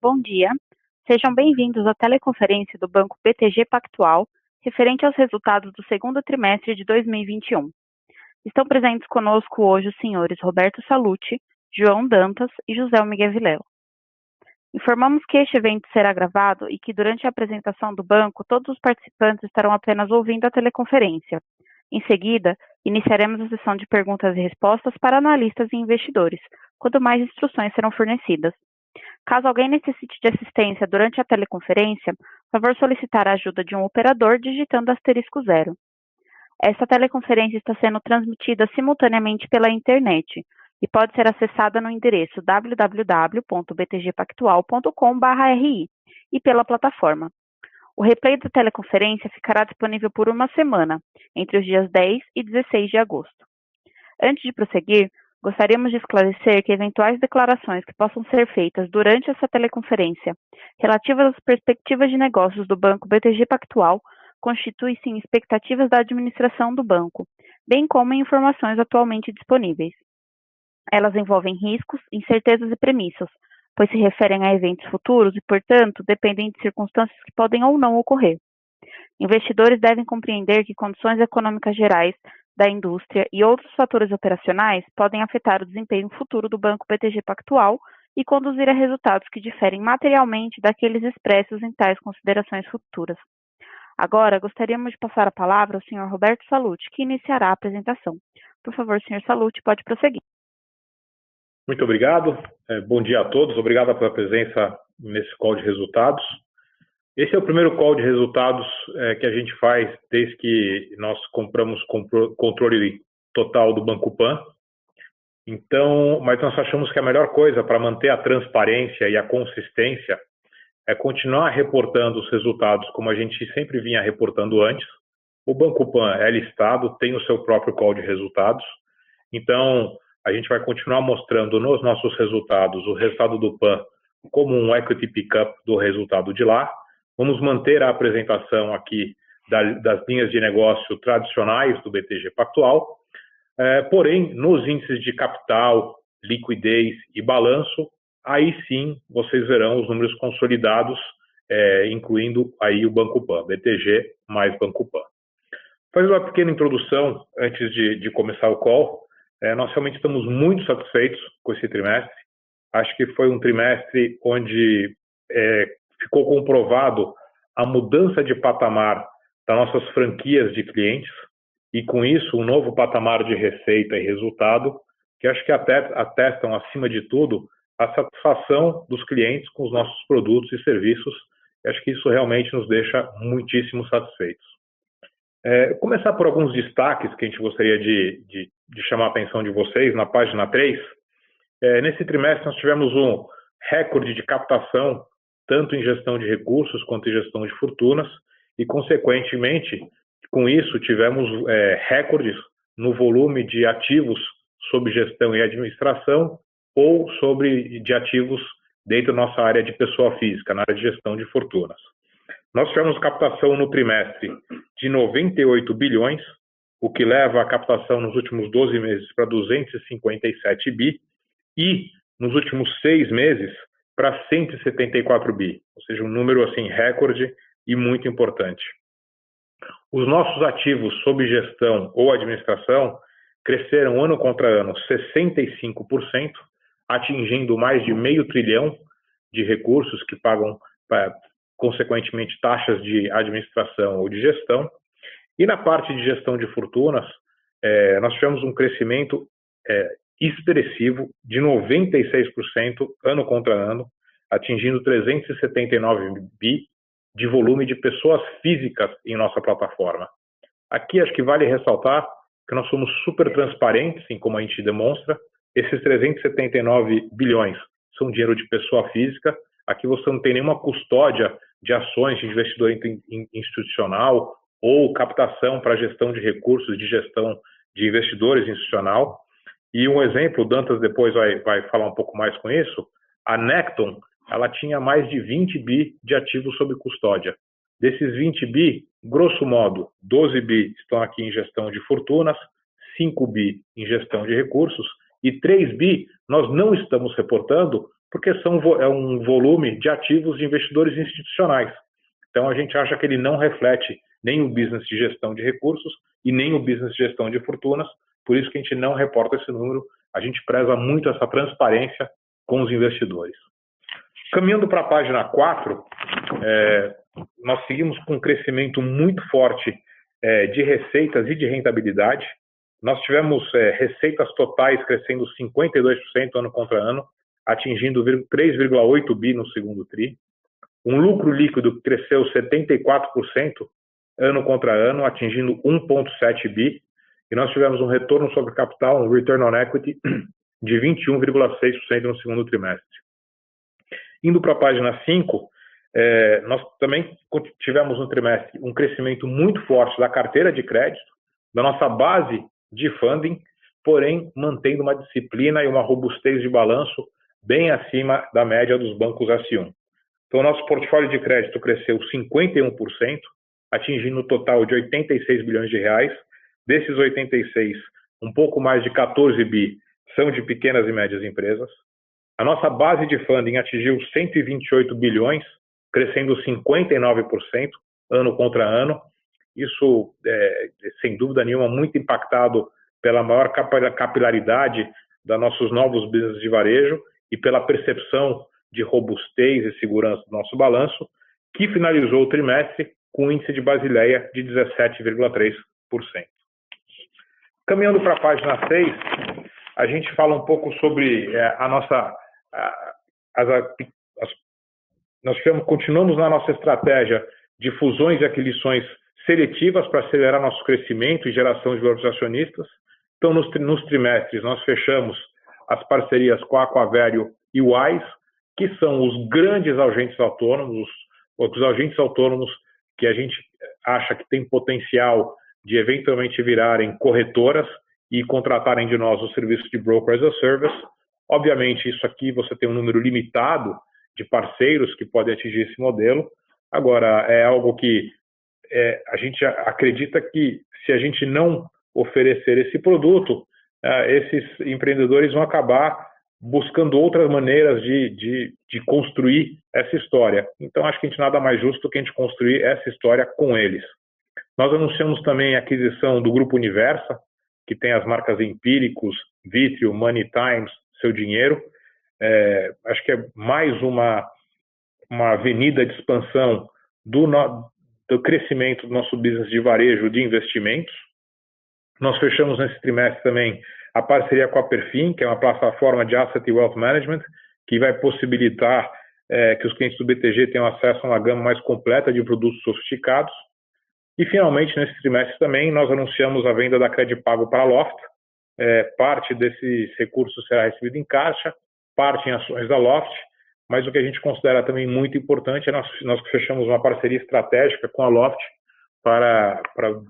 Bom dia, sejam bem-vindos à teleconferência do Banco BTG Pactual, referente aos resultados do segundo trimestre de 2021. Estão presentes conosco hoje os senhores Roberto Sallouti, João Dantas e José Miguel Vilela. Informamos que este evento será gravado e que durante a apresentação do banco, todos os participantes estarão apenas ouvindo a teleconferência. Em seguida, iniciaremos a sessão de perguntas e respostas para analistas e investidores, quando mais instruções serão fornecidas. Caso alguém necessite de assistência durante a teleconferência, favor solicitar a ajuda de um operador digitando *0. Esta teleconferência está sendo transmitida simultaneamente pela internet e pode ser acessada no endereço www.btgpactual.com.br e pela plataforma. O replay da teleconferência ficará disponível por uma semana, entre os dias 10 e 16 de agosto. Antes de prosseguir, gostaríamos de esclarecer que eventuais declarações que possam ser feitas durante essa teleconferência relativas às perspectivas de negócios do Banco BTG Pactual constituem-se em expectativas da administração do banco, bem como em informações atualmente disponíveis. Elas envolvem riscos, incertezas e premissas, pois se referem a eventos futuros e, portanto, dependem de circunstâncias que podem ou não ocorrer. Investidores devem compreender que condições econômicas gerais da indústria e outros fatores operacionais podem afetar o desempenho futuro do Banco BTG Pactual e conduzir a resultados que diferem materialmente daqueles expressos em tais considerações futuras. Agora, gostaríamos de passar a palavra ao Sr. Roberto Sallouti, que iniciará a apresentação. Por favor, Sr. Sallouti, pode prosseguir. Muito obrigado. Bom dia a todos. Obrigado pela presença nesse call de resultados. Esse é o primeiro call de resultados que a gente faz desde que nós compramos controle total do Banco Pan. Então, mas nós achamos que a melhor coisa para manter a transparência e a consistência é continuar reportando os resultados como a gente sempre vinha reportando antes. O Banco Pan é listado, tem o seu próprio call de resultados. Então, a gente vai continuar mostrando nos nossos resultados o resultado do PAN como um equity pickup do resultado de lá. Vamos manter a apresentação aqui das linhas de negócio tradicionais do BTG Pactual, porém, nos índices de capital, liquidez e balanço, aí sim vocês verão os números consolidados, incluindo aí o Banco Pan, BTG mais Banco Pan. Fazer uma pequena introdução antes de começar o call. Nós realmente estamos muito satisfeitos com esse trimestre. Acho que foi um trimestre onde ficou comprovado a mudança de patamar das nossas franquias de clientes e, com isso, um novo patamar de receita e resultado que acho que atestam, acima de tudo, a satisfação dos clientes com os nossos produtos e serviços. E acho que isso realmente nos deixa muitíssimo satisfeitos. Começar por alguns destaques que a gente gostaria de chamar a atenção de vocês na página 3. Nesse trimestre nós tivemos um recorde de captação, tanto em gestão de recursos quanto em gestão de fortunas, e consequentemente, com isso tivemos recordes no volume de ativos sob gestão e administração ou de ativos dentro da nossa área de pessoa física, na área de gestão de fortunas. Nós tivemos captação no trimestre de 98 bilhões, o que leva a captação nos últimos 12 meses para 257 bi e nos últimos 6 meses para 174 bi, ou seja, um número assim recorde e muito importante. Os nossos ativos sob gestão ou administração cresceram ano contra ano 65%, atingindo mais de meio trilhão de recursos que pagam consequentemente taxas de administração ou de gestão. E na parte de gestão de fortunas, nós tivemos um crescimento expressivo de 96% ano contra ano, atingindo 379 bi de volume de pessoas físicas em nossa plataforma. Aqui acho que vale ressaltar que nós somos super transparentes em como a gente demonstra. Esses 379 bilhões são dinheiro de pessoa física. Aqui você não tem nenhuma custódia de ações de investidor institucional ou captação para gestão de recursos, de gestão de investidores institucional. E um exemplo, o Dantas depois vai falar um pouco mais com isso, a Necton, ela tinha mais de 20 bi de ativos sob custódia. Desses 20 bi, grosso modo, 12 bi estão aqui em gestão de fortunas, 5 bi em gestão de recursos e 3 bi nós não estamos reportando porque é um volume de ativos de investidores institucionais. Então, a gente acha que ele não reflete nem o business de gestão de recursos e nem o business de gestão de fortunas, por isso que a gente não reporta esse número, a gente preza muito essa transparência com os investidores. Caminhando para a página 4, nós seguimos com um crescimento muito forte de receitas e de rentabilidade. Nós tivemos receitas totais crescendo 52% ano contra ano, atingindo 3,8 bi no segundo TRI. Um lucro líquido que cresceu 74% ano contra ano, atingindo 1,7 bi. E nós tivemos um retorno sobre capital, um return on equity, de 21,6% no segundo trimestre. Indo para a página 5, nós também tivemos no trimestre um crescimento muito forte da carteira de crédito, da nossa base de funding, porém mantendo uma disciplina e uma robustez de balanço bem acima da média dos bancos S1. Então, o nosso portfólio de crédito cresceu 51%, atingindo um total de 86 bilhões de reais. Desses 86, um pouco mais de 14 bi são de pequenas e médias empresas. A nossa base de funding atingiu 128 bilhões, crescendo 59% ano contra ano. Isso, sem dúvida nenhuma, muito impactado pela maior capilaridade dos nossos novos business de varejo e pela percepção de robustez e segurança do nosso balanço, que finalizou o trimestre com um índice de Basileia de 17,3%. Caminhando para a página 6, a gente fala um pouco sobre nós continuamos na nossa estratégia de fusões e aquisições seletivas para acelerar nosso crescimento e geração de valores acionistas. Então, nos trimestres, nós fechamos as parcerias com a Aquavério e o Wise, que são os grandes agentes autônomos, os agentes autônomos que a gente acha que tem potencial de eventualmente virarem corretoras e contratarem de nós o serviço de Broker as a Service. Obviamente, isso aqui você tem um número limitado de parceiros que podem atingir esse modelo. Agora, é algo que a gente acredita que se a gente não oferecer esse produto, esses empreendedores vão acabar buscando outras maneiras de construir essa história. Então, acho que a gente nada mais justo que a gente construir essa história com eles. Nós anunciamos também a aquisição do Grupo Universa, que tem as marcas Empíricos, Vitrio, Money Times, Seu Dinheiro. Acho que é mais uma avenida de expansão do crescimento do nosso business de varejo de investimentos. Nós fechamos nesse trimestre também a parceria com a Perfin, que é uma plataforma de Asset e Wealth Management, que vai possibilitar que os clientes do BTG tenham acesso a uma gama mais completa de produtos sofisticados. E, finalmente, nesse trimestre também, nós anunciamos a venda da Credipago para a Loft. Parte desses recursos será recebido em caixa, parte em ações da Loft, mas o que a gente considera também muito importante é nós fechamos uma parceria estratégica com a Loft para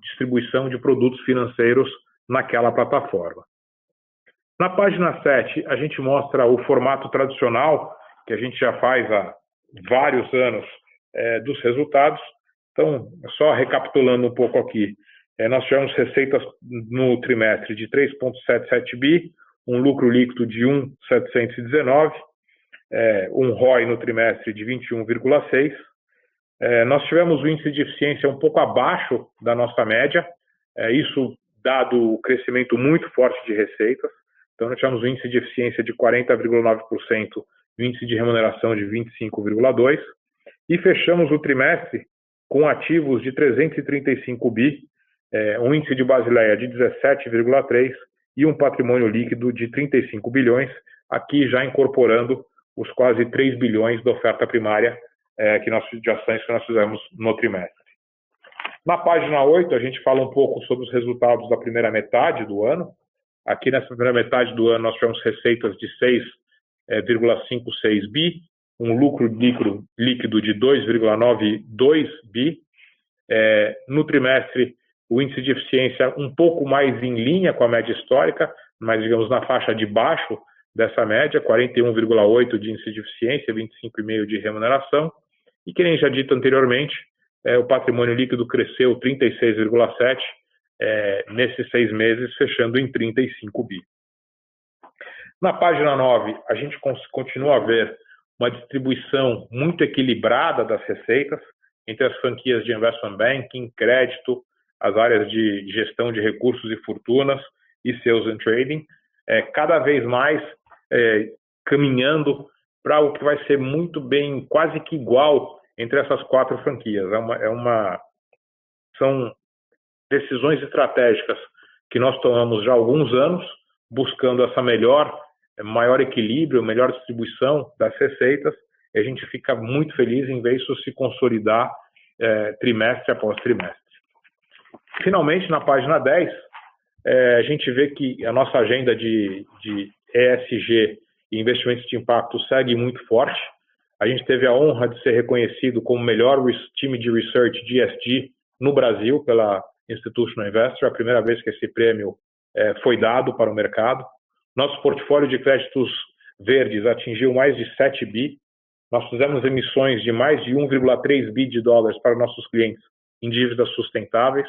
distribuição de produtos financeiros naquela plataforma. Na página 7, a gente mostra o formato tradicional, que a gente já faz há vários anos, dos resultados. Então, só recapitulando um pouco aqui, nós tivemos receitas no trimestre de 3,77 bi, um lucro líquido de 1,719, um ROI no trimestre de 21,6. Nós tivemos o índice de eficiência um pouco abaixo da nossa média, isso dado o crescimento muito forte de receitas. Então, nós tivemos um índice de eficiência de 40,9% e um índice de remuneração de 25,2%. E fechamos o trimestre com ativos de 335 bi, um índice de Basileia de 17,3% e um patrimônio líquido de 35 bilhões, aqui já incorporando os quase 3 bilhões da oferta primária de ações que nós fizemos no trimestre. Na página 8, a gente fala um pouco sobre os resultados da primeira metade do ano. Aqui nessa primeira metade do ano nós tivemos receitas de 6,56 bi, um lucro líquido de 2,92 bi. No trimestre, o índice de eficiência um pouco mais em linha com a média histórica, mas digamos na faixa de baixo dessa média, 41,8 de índice de eficiência, 25,5 de remuneração. E que nem já dito anteriormente, o patrimônio líquido cresceu 36,7 nesses 6 meses, fechando em 35 bi. Na página 9, a gente continua a ver uma distribuição muito equilibrada das receitas entre as franquias de investment banking, crédito, as áreas de gestão de recursos e fortunas e sales and trading, cada vez mais caminhando para o que vai ser muito bem, quase que igual entre essas 4 franquias. São decisões estratégicas que nós tomamos já há alguns anos, buscando essa maior equilíbrio, melhor distribuição das receitas, e a gente fica muito feliz em ver isso se consolidar trimestre após trimestre. Finalmente, na página 10, a gente vê que a nossa agenda de ESG e investimentos de impacto segue muito forte. A gente teve a honra de ser reconhecido como o melhor time de research de ESG no Brasil pela Institutional Investor, a primeira vez que esse prêmio foi dado para o mercado. Nosso portfólio de créditos verdes atingiu mais de 7 bi. Nós fizemos emissões de mais de 1,3 bi de dólares para nossos clientes em dívidas sustentáveis.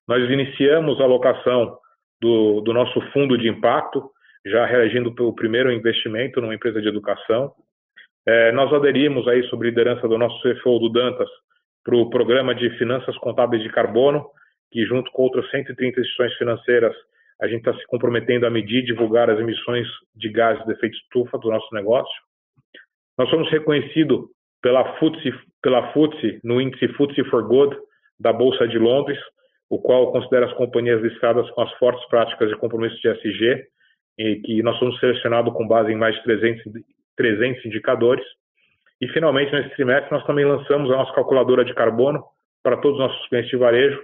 Nós iniciamos a alocação do nosso fundo de impacto, já reagindo pelo primeiro investimento numa empresa de educação. Nós aderimos aí, sob liderança do nosso CFO, do Dantas, para o programa de finanças contábeis de carbono, que junto com outras 130 instituições financeiras, a gente está se comprometendo a medir e divulgar as emissões de gases de efeito estufa do nosso negócio. Nós somos reconhecidos pela FTSE, no índice FTSE for Good, da Bolsa de Londres, o qual considera as companhias listadas com as fortes práticas de compromisso de ESG, e que nós somos selecionados com base em mais de 300 indicadores. E, finalmente, nesse trimestre, nós também lançamos a nossa calculadora de carbono para todos os nossos clientes de varejo.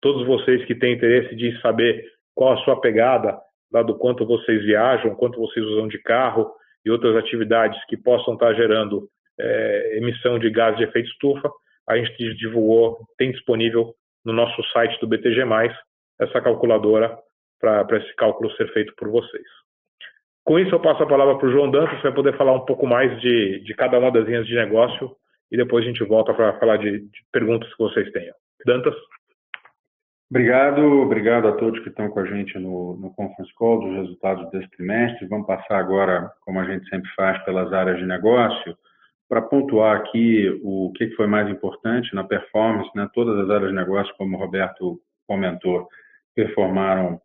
Todos vocês que têm interesse de saber qual a sua pegada, dado quanto vocês viajam, quanto vocês usam de carro e outras atividades que possam estar gerando emissão de gases de efeito estufa, a gente divulgou, tem disponível no nosso site do BTG+, essa calculadora para esse cálculo ser feito por vocês. Com isso, eu passo a palavra para o João Dantas, que vai poder falar um pouco mais de cada uma das linhas de negócio, e depois a gente volta para falar de perguntas que vocês tenham. Dantas? Obrigado a todos que estão com a gente no Conference Call dos resultados desse trimestre. Vamos passar agora, como a gente sempre faz, pelas áreas de negócio, para pontuar aqui o que foi mais importante na performance, né? Todas as áreas de negócio, como o Roberto comentou, performaram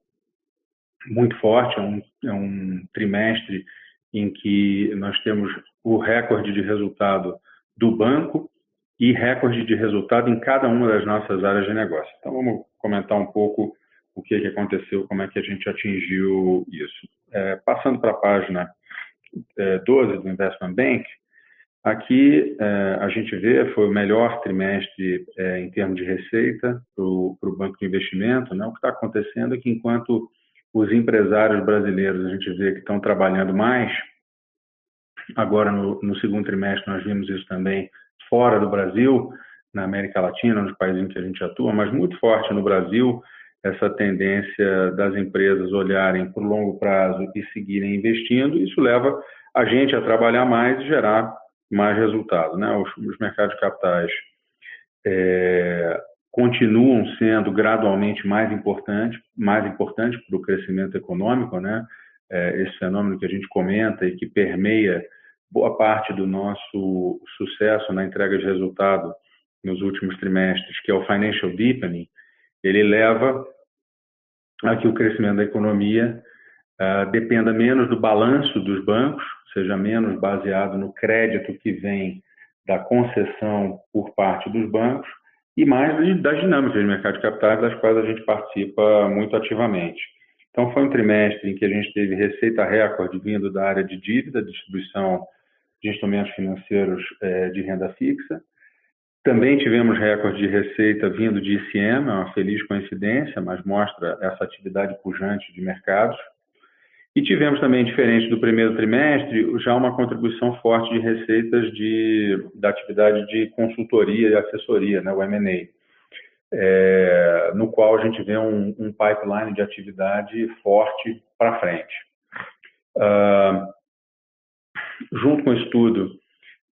muito forte. É um trimestre em que nós temos o recorde de resultado do banco e recorde de resultado em cada uma das nossas áreas de negócio. Então, vamos comentar um pouco o que aconteceu, como é que a gente atingiu isso. Passando para a página 12 do Investment Bank, aqui a gente vê, foi o melhor trimestre em termos de receita para o banco de investimento, né? O que está acontecendo é que enquanto os empresários brasileiros a gente vê que estão trabalhando mais, agora no segundo trimestre nós vimos isso também fora do Brasil, na América Latina, nos países em que a gente atua, mas muito forte no Brasil, essa tendência das empresas olharem para o longo prazo e seguirem investindo. Isso leva a gente a trabalhar mais e gerar mais resultado, né? Os mercados de capitais continuam sendo gradualmente mais importantes para o crescimento econômico, né? Esse fenômeno que a gente comenta e que permeia boa parte do nosso sucesso na entrega de resultado nos últimos trimestres, que é o financial deepening, ele leva a que o crescimento da economia dependa menos do balanço dos bancos, seja menos baseado no crédito que vem da concessão por parte dos bancos e mais das dinâmicas de mercado de capitais, das quais a gente participa muito ativamente. Então, foi um trimestre em que a gente teve receita recorde vindo da área de dívida, distribuição de instrumentos financeiros de renda fixa. Também tivemos recorde de receita vindo de ICM, é uma feliz coincidência, mas mostra essa atividade pujante de mercados. E tivemos também, diferente do primeiro trimestre, já uma contribuição forte de receitas da atividade de consultoria e assessoria, né, o M&A, no qual a gente vê um pipeline de atividade forte para frente. Junto com isso tudo,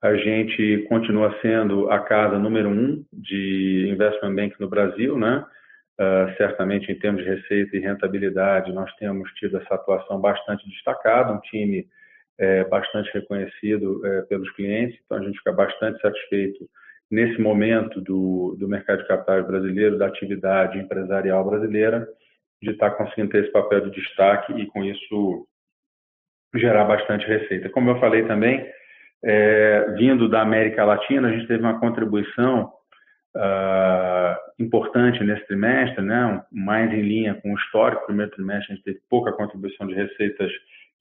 a gente continua sendo a casa número 1 de investment bank no Brasil, né? certamente em termos de receita e rentabilidade, nós temos tido essa atuação bastante destacada, um time bastante reconhecido pelos clientes, então a gente fica bastante satisfeito nesse momento do mercado de capitais brasileiro, da atividade empresarial brasileira, de estar conseguindo ter esse papel de destaque e, com isso, gerar bastante receita. Como eu falei também, vindo da América Latina, a gente teve uma contribuição importante nesse trimestre, né? Mais em linha com o histórico. No primeiro trimestre, a gente teve pouca contribuição de receitas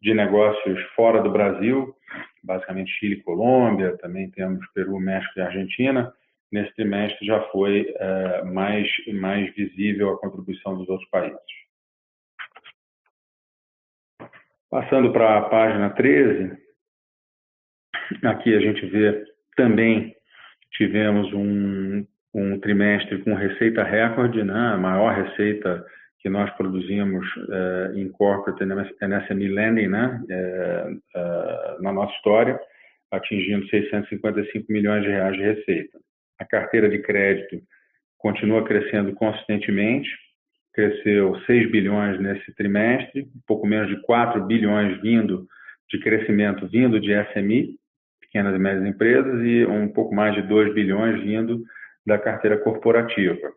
de negócios fora do Brasil, basicamente Chile e Colômbia, também temos Peru, México e Argentina. Nesse trimestre já foi mais visível a contribuição dos outros países. Passando para a página 13, aqui a gente vê também tivemos um trimestre com receita recorde, né? A maior receita que nós produzimos em Corporate and SME Lending, né? Na nossa história, atingindo 655 milhões de reais de receita. A carteira de crédito continua crescendo consistentemente, cresceu 6 bilhões nesse trimestre, um pouco menos de 4 bilhões de crescimento vindo de SME, pequenas e médias empresas, e um pouco mais de 2 bilhões vindo da carteira corporativa.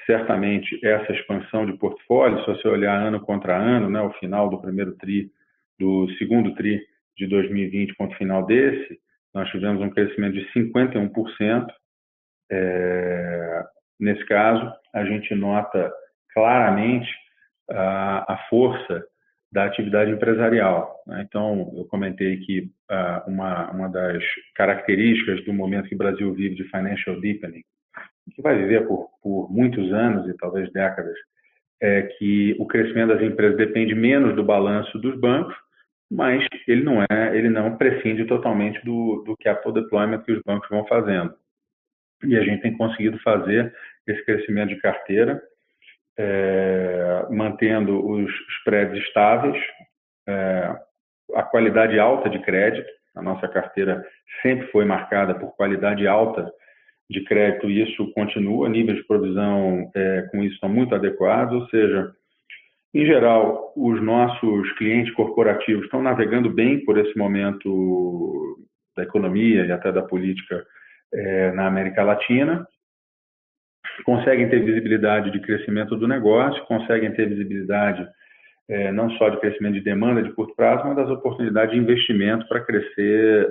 Certamente essa expansão de portfólio, se você olhar ano contra ano, né, o final do segundo tri de 2020 contra o final desse, nós tivemos um crescimento de 51%. Nesse caso, a gente nota claramente a força da atividade empresarial, né? Então, eu comentei que uma das características do momento que o Brasil vive de financial deepening, que vai viver por muitos anos e talvez décadas, é que o crescimento das empresas depende menos do balanço dos bancos, mas ele não prescinde totalmente do capital deployment que os bancos vão fazendo. E a gente tem conseguido fazer esse crescimento de carteira, mantendo os spreads estáveis, a qualidade alta de crédito. A nossa carteira sempre foi marcada por qualidade alta de crédito e isso continua. Níveis de provisão com isso são muito adequados, ou seja, em geral, os nossos clientes corporativos estão navegando bem por esse momento da economia e até da política na América Latina, conseguem ter visibilidade de crescimento do negócio, conseguem ter visibilidade não só de crescimento de demanda de curto prazo, mas das oportunidades de investimento para crescer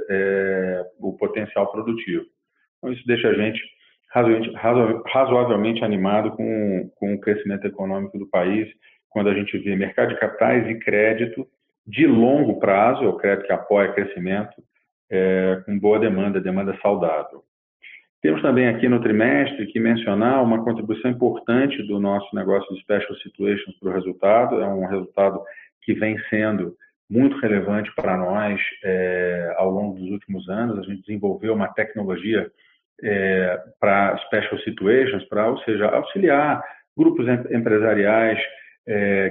o potencial produtivo. Então, isso deixa a gente razoavelmente animado com o crescimento econômico do país, quando a gente vê mercado de capitais e crédito de longo prazo, é o crédito que apoia crescimento, com boa demanda saudável. Temos também aqui no trimestre que mencionar uma contribuição importante do nosso negócio de Special Situations para o resultado. É um resultado que vem sendo muito relevante para nós ao longo dos últimos anos. A gente desenvolveu uma tecnologia para Special Situations, ou seja, auxiliar grupos empresariais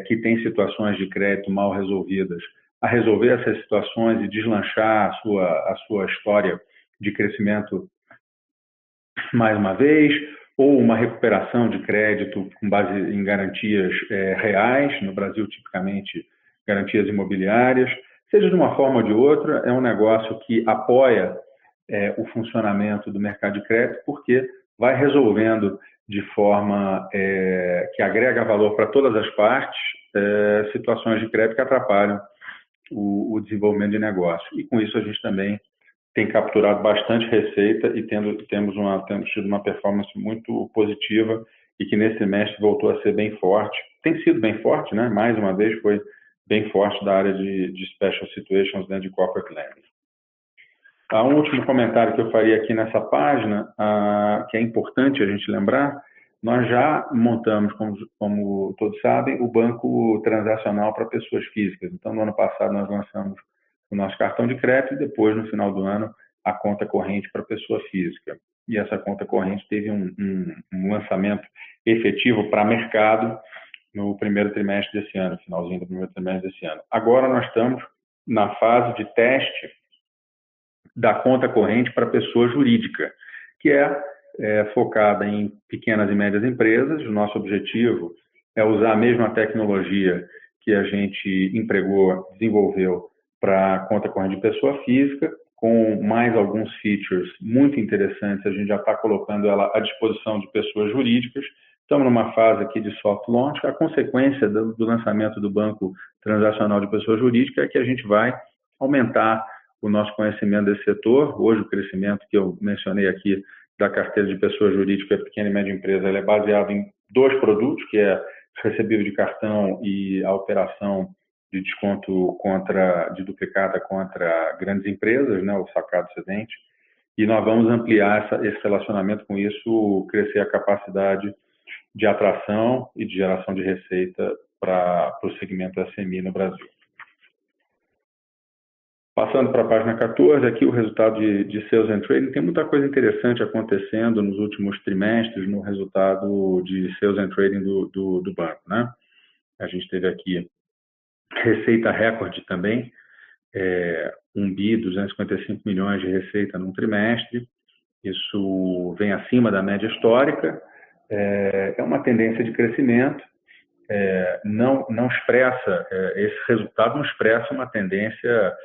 que têm situações de crédito mal resolvidas, a resolver essas situações e deslanchar a sua história de crescimento mais uma vez, ou uma recuperação de crédito com base em garantias reais, no Brasil, tipicamente, garantias imobiliárias. Seja de uma forma ou de outra, é um negócio que apoia o funcionamento do mercado de crédito, porque vai resolvendo de forma que agrega valor para todas as partes, situações de crédito que atrapalham o desenvolvimento de negócio. E com isso a gente também tem capturado bastante receita e temos tido uma performance muito positiva e que nesse trimestre voltou a ser bem forte. Tem sido bem forte, né? Mais uma vez foi bem forte da área de Special Situations dentro de Corporate Lending. Um último comentário que eu faria aqui nessa página, que é importante a gente lembrar, nós já montamos, como todos sabem, o banco transacional para pessoas físicas. Então, no ano passado, nós lançamos o nosso cartão de crédito e depois, no final do ano, a conta corrente para pessoa física. E essa conta corrente teve um lançamento efetivo para mercado no primeiro trimestre desse ano, finalzinho do primeiro trimestre desse ano. Agora nós estamos na fase de teste da conta corrente para pessoa jurídica, que é focada em pequenas e médias empresas. O nosso objetivo é usar a mesma tecnologia que a gente desenvolveu para conta corrente de pessoa física, com mais alguns features muito interessantes. A gente já está colocando ela à disposição de pessoas jurídicas. Estamos numa fase aqui de soft launch. A consequência do lançamento do Banco Transacional de Pessoa Jurídica é que a gente vai aumentar o nosso conhecimento desse setor. Hoje, o crescimento que eu mencionei aqui da carteira de pessoa jurídica, pequena e média empresa, ele é baseado em 2 produtos, que é recebível de cartão e a operação de desconto de duplicata contra grandes empresas, né, o sacado excedente. E nós vamos ampliar esse relacionamento com isso, crescer a capacidade de atração e de geração de receita para o segmento SME no Brasil. Passando para a página 14, aqui o resultado de Sales and Trading. Tem muita coisa interessante acontecendo nos últimos trimestres no resultado de Sales and Trading do banco, né? A gente teve aqui receita recorde também, 1.255 milhões de receita num trimestre. Isso vem acima da média histórica. É uma tendência de crescimento. Não expressa, esse resultado não expressa uma tendência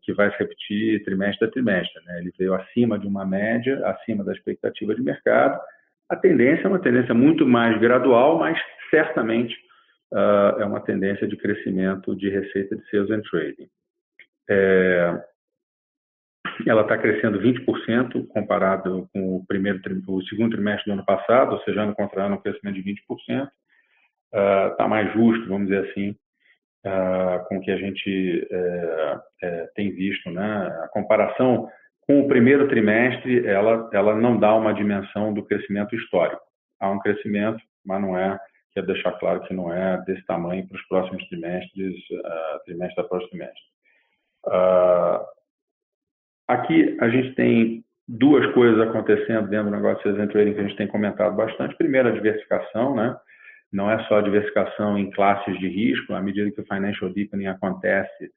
que vai se repetir trimestre a trimestre, né? Ele veio acima de uma média, acima da expectativa de mercado. A tendência é uma tendência muito mais gradual, mas certamente é uma tendência de crescimento de receita de Sales and Trading. Ela está crescendo 20% comparado com o segundo trimestre do ano passado, ou seja, ano contra ano, um crescimento de 20%. Está mais justo, vamos dizer assim, com o que a gente tem visto, né? A comparação com o primeiro trimestre, ela não dá uma dimensão do crescimento histórico. Há um crescimento, mas não é, quero deixar claro que não é desse tamanho para os próximos trimestres, trimestre após trimestre. Aqui a gente tem 2 coisas acontecendo dentro do negócio de Sales and Trading que a gente tem comentado bastante. Primeiro, a diversificação, né? Não é só a diversificação em classes de risco. À medida que o financial deepening acontece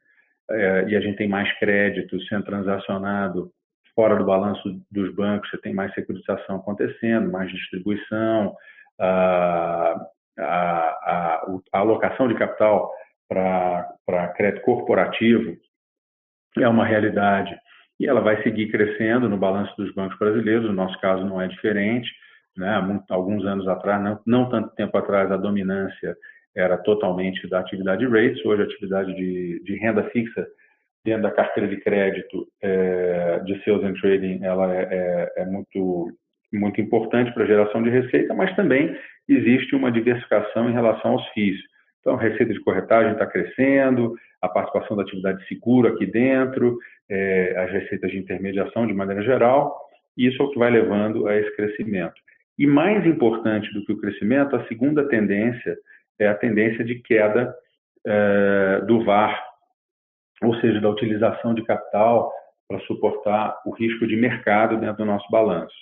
e a gente tem mais crédito sendo transacionado fora do balanço dos bancos, você tem mais securitização acontecendo, mais distribuição, a alocação de capital para crédito corporativo é uma realidade e ela vai seguir crescendo no balanço dos bancos brasileiros. No nosso caso não é diferente, né? Alguns anos atrás, não tanto tempo atrás, a dominância era totalmente da atividade de rates. Hoje a atividade de renda fixa dentro da carteira de crédito de Sales and Trading ela é muito, muito importante para a geração de receita, mas também existe uma diversificação em relação aos FIIs. Então, a receita de corretagem está crescendo, a participação da atividade de seguro aqui dentro, as receitas de intermediação de maneira geral, isso é o que vai levando a esse crescimento. E mais importante do que o crescimento, a segunda tendência é a tendência de queda do VaR, ou seja, da utilização de capital para suportar o risco de mercado dentro do nosso balanço.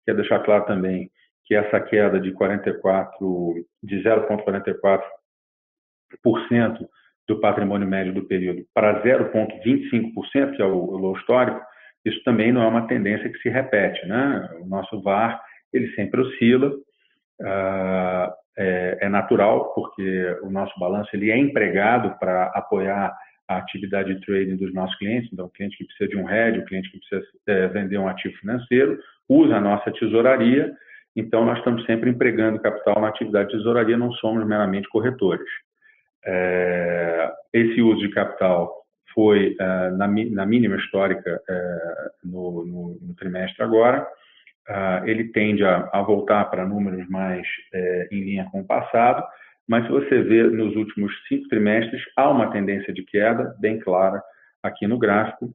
Quero deixar claro também que essa queda de 0,44% do patrimônio médio do período para 0,25%, que é o low histórico, isso também não é uma tendência que se repete, né? O nosso VaR, ele sempre oscila, é natural, porque o nosso balanço ele é empregado para apoiar a atividade de trading dos nossos clientes. Então, o cliente que precisa de um hedge, o cliente que precisa vender um ativo financeiro, usa a nossa tesouraria. Então, nós estamos sempre empregando capital na atividade de tesouraria, não somos meramente corretores. Esse uso de capital foi na mínima histórica no trimestre agora. Ele tende a voltar para números mais em linha com o passado, mas se você vê nos últimos 5 trimestres, há uma tendência de queda bem clara aqui no gráfico.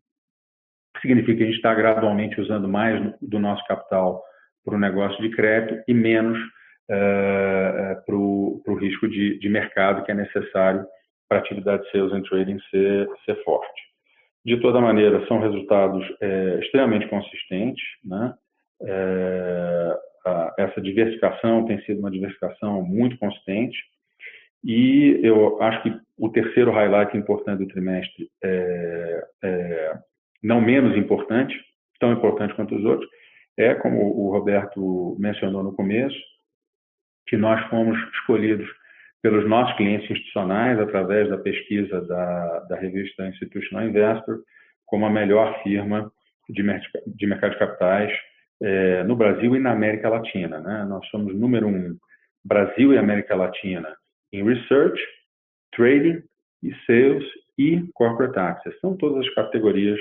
Significa que a gente está gradualmente usando mais do nosso capital para o negócio de crédito e menos para o risco de mercado que é necessário para a atividade de Sales and Trading ser forte. De toda maneira, são resultados extremamente consistentes, né? Essa diversificação tem sido uma diversificação muito consistente e eu acho que o terceiro highlight importante do trimestre não menos importante, tão importante quanto os outros, é, como o Roberto mencionou no começo, que nós fomos escolhidos pelos nossos clientes institucionais, através da pesquisa da revista Institutional Investor, como a melhor firma de mercado de capitais no Brasil e na América Latina, né? Nós somos número 1, Brasil e América Latina, em Research, Trading, e Sales e Corporate Access. São todas as categorias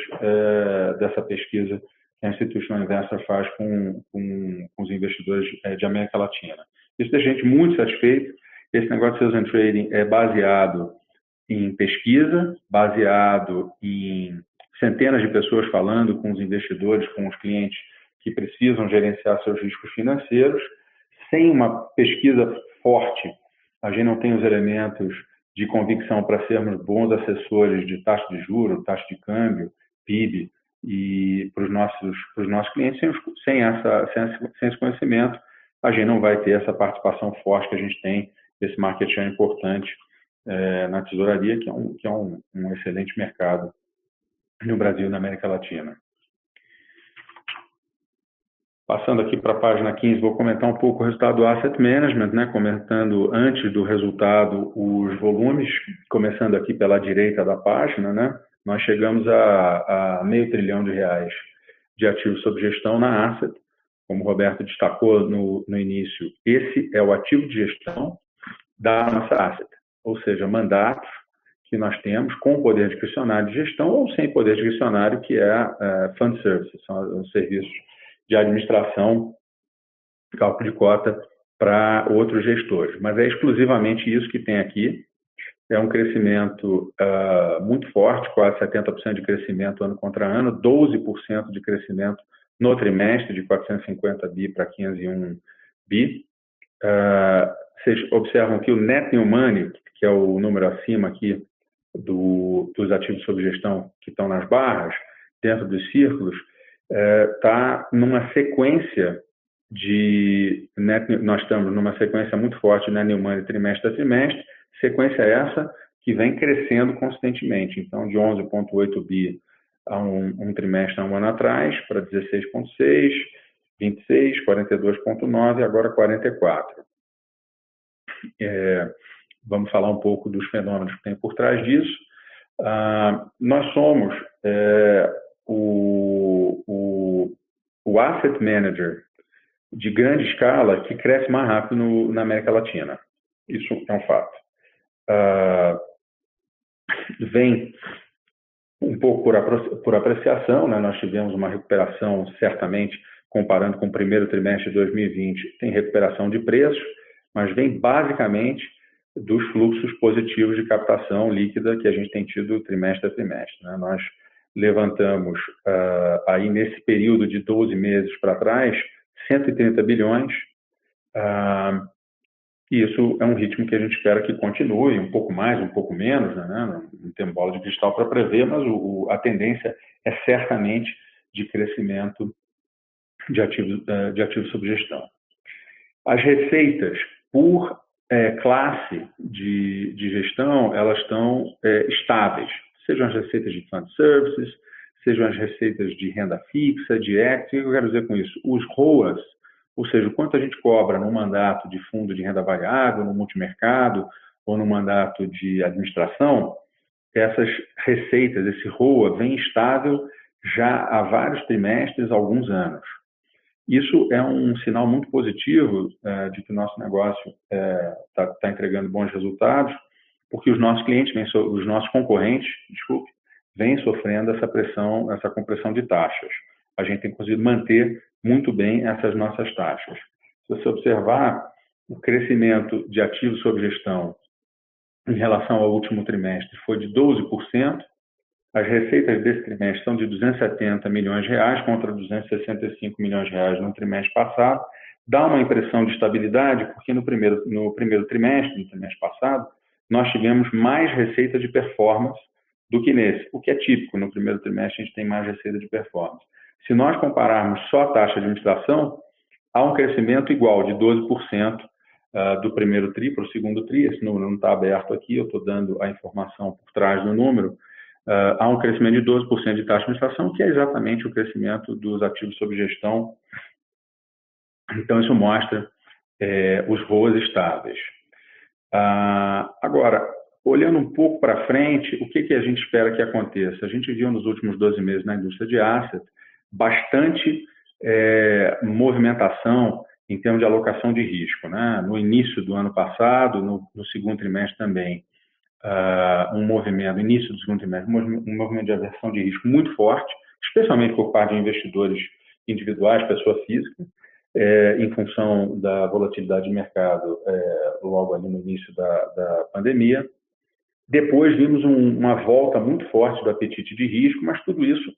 dessa pesquisa que a Institutional Investor faz com os investidores de América Latina. Isso deixa a gente muito satisfeito. Esse negócio de Sales and Trading é baseado em pesquisa, baseado em centenas de pessoas falando com os investidores, com os clientes que precisam gerenciar seus riscos financeiros. Sem uma pesquisa forte, a gente não tem os elementos de convicção para sermos bons assessores de taxa de juros, taxa de câmbio, PIB, e para os nossos clientes. Sem esse conhecimento, a gente não vai ter essa participação forte que a gente tem, esse market share importante na tesouraria, que é um excelente mercado no Brasil e na América Latina. Passando aqui para a página 15, vou comentar um pouco o resultado do Asset Management, né? Comentando antes do resultado os volumes, começando aqui pela direita da página, né? Nós chegamos a R$500 bilhão de ativos sob gestão na Asset. Como o Roberto destacou no início, esse é o ativo de gestão da nossa Asset, ou seja, mandatos que nós temos com poder discricionário de gestão ou sem poder discricionário, que é Fund Services, são os serviços de administração, cálculo de cota para outros gestores. Mas é exclusivamente isso que tem aqui. É um crescimento muito forte, quase 70% de crescimento ano contra ano, 12% de crescimento no trimestre, de 450 bi para 501 bi. Vocês observam que o Net New Money, que é o número acima aqui dos ativos sob gestão que estão nas barras, dentro dos círculos, está numa sequência nós estamos numa sequência muito forte de Net New Money trimestre a trimestre, sequência essa que vem crescendo consistentemente. Então, de 11,8 bi a um trimestre, a um ano atrás, para 16,6, 26, 42,9 e agora 44. Vamos falar um pouco dos fenômenos que tem por trás disso. Nós somos o asset manager de grande escala que cresce mais rápido na América Latina. Isso é um fato. Vem um pouco por apreciação, né? Nós tivemos uma recuperação, certamente, comparando com o primeiro trimestre de 2020, tem recuperação de preços, mas vem basicamente dos fluxos positivos de captação líquida que a gente tem tido trimestre a trimestre, né? Nós levantamos aí nesse período de 12 meses para trás 130 bilhões, e isso é um ritmo que a gente espera que continue, um pouco mais, um pouco menos, né? Não tem bola de cristal para prever, mas a tendência é certamente de crescimento de ativos sob gestão. As receitas por classe de gestão, elas estão estáveis, sejam as receitas de Fund Services, sejam as receitas de renda fixa, de equity. O que eu quero dizer com isso? Os ROAs, ou seja, o quanto a gente cobra no mandato de fundo de renda variável, no multimercado ou no mandato de administração, essas receitas, esse ROA, vem estável já há vários trimestres, alguns anos. Isso é um sinal muito positivo de que o nosso negócio está entregando bons resultados, porque os nossos clientes, os nossos concorrentes, vêm sofrendo essa pressão, essa compressão de taxas. A gente tem conseguido manter muito bem essas nossas taxas. Se você observar o crescimento de ativos sob gestão em relação ao último trimestre foi de 12%, as receitas desse trimestre são de R$270 milhões contra R$265 milhões no trimestre passado. Dá uma impressão de estabilidade, porque no primeiro trimestre, no trimestre passado, nós tivemos mais receita de performance do que nesse, o que é típico. No primeiro trimestre, a gente tem mais receita de performance. Se nós compararmos só a taxa de administração, há um crescimento igual de 12% do primeiro TRI para o segundo TRI. Esse número não está aberto aqui, eu estou dando a informação por trás do número, há um crescimento de 12% de taxa de administração, que é exatamente o crescimento dos ativos sob gestão. Então, isso mostra os ROAs estáveis. Agora, olhando um pouco para frente, o que a gente espera que aconteça? A gente viu nos últimos 12 meses na indústria de asset bastante movimentação em termos de alocação de risco, né? No início do ano passado, no segundo trimestre também, um movimento, no início do segundo trimestre, um movimento de aversão de risco muito forte, especialmente por parte de investidores individuais, pessoa física, em função da volatilidade de mercado logo ali no início da pandemia. Depois vimos uma volta muito forte do apetite de risco, mas tudo isso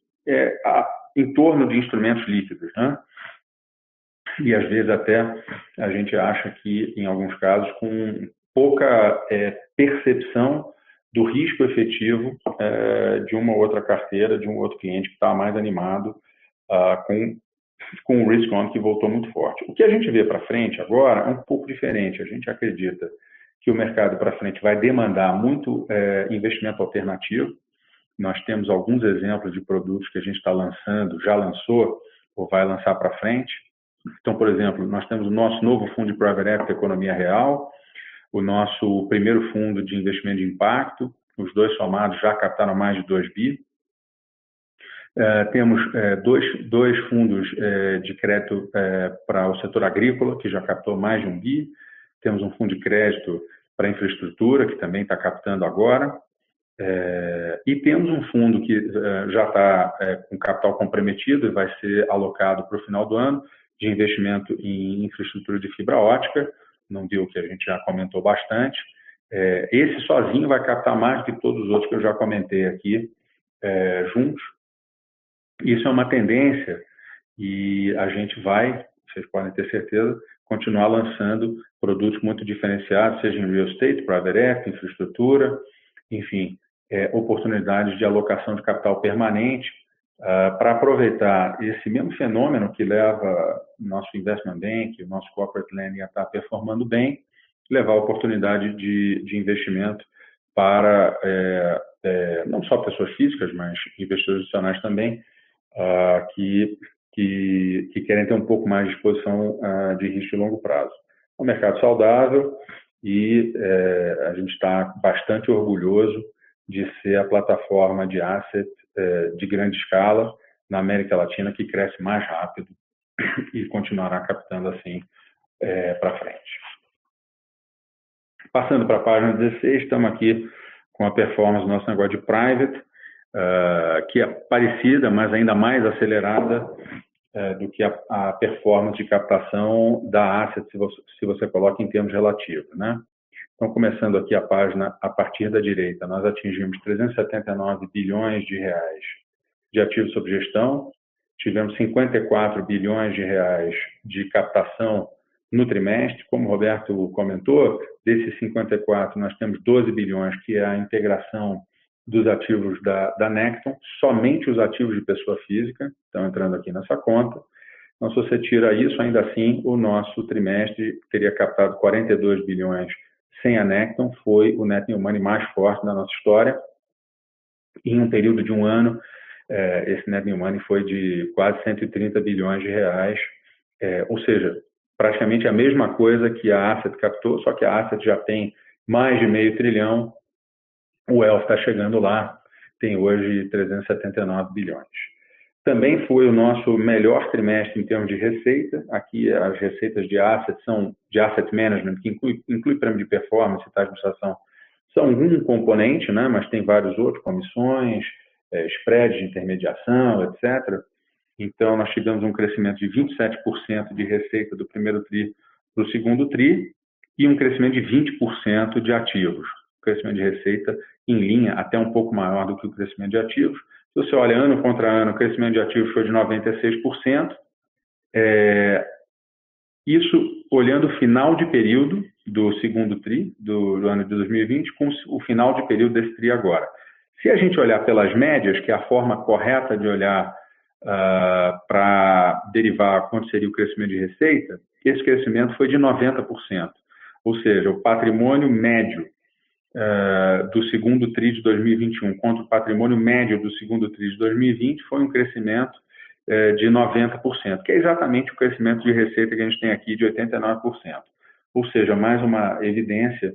em torno de instrumentos líquidos, né? E às vezes até a gente acha que, em alguns casos, com pouca percepção do risco efetivo de uma outra carteira, de um outro cliente que está mais animado com o risk on que voltou muito forte. O que a gente vê para frente agora é um pouco diferente. A gente acredita que o mercado para frente vai demandar muito investimento alternativo. Nós temos alguns exemplos de produtos que a gente está lançando, já lançou ou vai lançar para frente. Então, por exemplo, nós temos o nosso novo fundo de Private Equity Economia Real, o nosso primeiro fundo de investimento de impacto, os dois somados já captaram mais de 2 bi. Temos dois fundos de crédito para o setor agrícola, que já captou mais de 1 bi. Temos um fundo de crédito para infraestrutura, que também está captando agora. E temos um fundo que já está com capital comprometido e vai ser alocado para o final do ano, de investimento em infraestrutura de fibra ótica, não deu o que a gente já comentou bastante. Esse sozinho vai captar mais do que todos os outros que eu já comentei aqui juntos. Isso é uma tendência e a gente vai, vocês podem ter certeza, continuar lançando produtos muito diferenciados, seja em real estate, private equity, infraestrutura, enfim, oportunidades de alocação de capital permanente para aproveitar esse mesmo fenômeno que leva o nosso investment bank, o nosso corporate lending a estar performando bem, levar a oportunidade de investimento para não só pessoas físicas, mas investidores adicionais também, que querem ter um pouco mais de exposição de risco de longo prazo. É um mercado saudável e a gente está bastante orgulhoso de ser a plataforma de asset de grande escala na América Latina que cresce mais rápido e continuará captando assim para frente. Passando para a página 16, estamos aqui com a performance do nosso negócio de private, que é parecida, mas ainda mais acelerada do que a performance de captação da asset, se você coloca em termos relativos, né? Então, começando aqui a página a partir da direita, nós atingimos 379 bilhões de reais de ativos sob gestão, tivemos 54 bilhões de reais de captação no trimestre. Como o Roberto comentou, desses 54 nós temos 12 bilhões, que é a integração dos ativos da Necton, somente os ativos de pessoa física estão entrando aqui nessa conta. Então, se você tira isso, ainda assim, o nosso trimestre teria captado 42 bilhões sem a Necton, foi o net new money mais forte da nossa história. Em um período de um ano, esse net new money foi de quase 130 bilhões de reais, ou seja, praticamente a mesma coisa que a Asset captou, só que a Asset já tem mais de meio trilhão, o Wealth está chegando lá, tem hoje 379 bilhões. Também foi o nosso melhor trimestre em termos de receita. Aqui as receitas de asset são de asset management, que inclui prêmio de performance e taxa de administração, são um componente, né, mas tem vários outros, comissões, spreads de intermediação, etc. Então, nós tivemos um crescimento de 27% de receita do primeiro TRI para o segundo TRI e um crescimento de 20% de ativos. O crescimento de receita em linha, até um pouco maior do que o crescimento de ativos. Se você olha ano contra ano, o crescimento de ativos foi de 96%. Isso olhando o final de período do segundo TRI, do ano de 2020, com o final de período desse TRI agora. Se a gente olhar pelas médias, que é a forma correta de olhar para derivar quanto seria o crescimento de receita, esse crescimento foi de 90%. Ou seja, o patrimônio médio do segundo TRI de 2021 contra o patrimônio médio do segundo TRI de 2020 foi um crescimento de 90%, que é exatamente o crescimento de receita que a gente tem aqui de 89%. Ou seja, mais uma evidência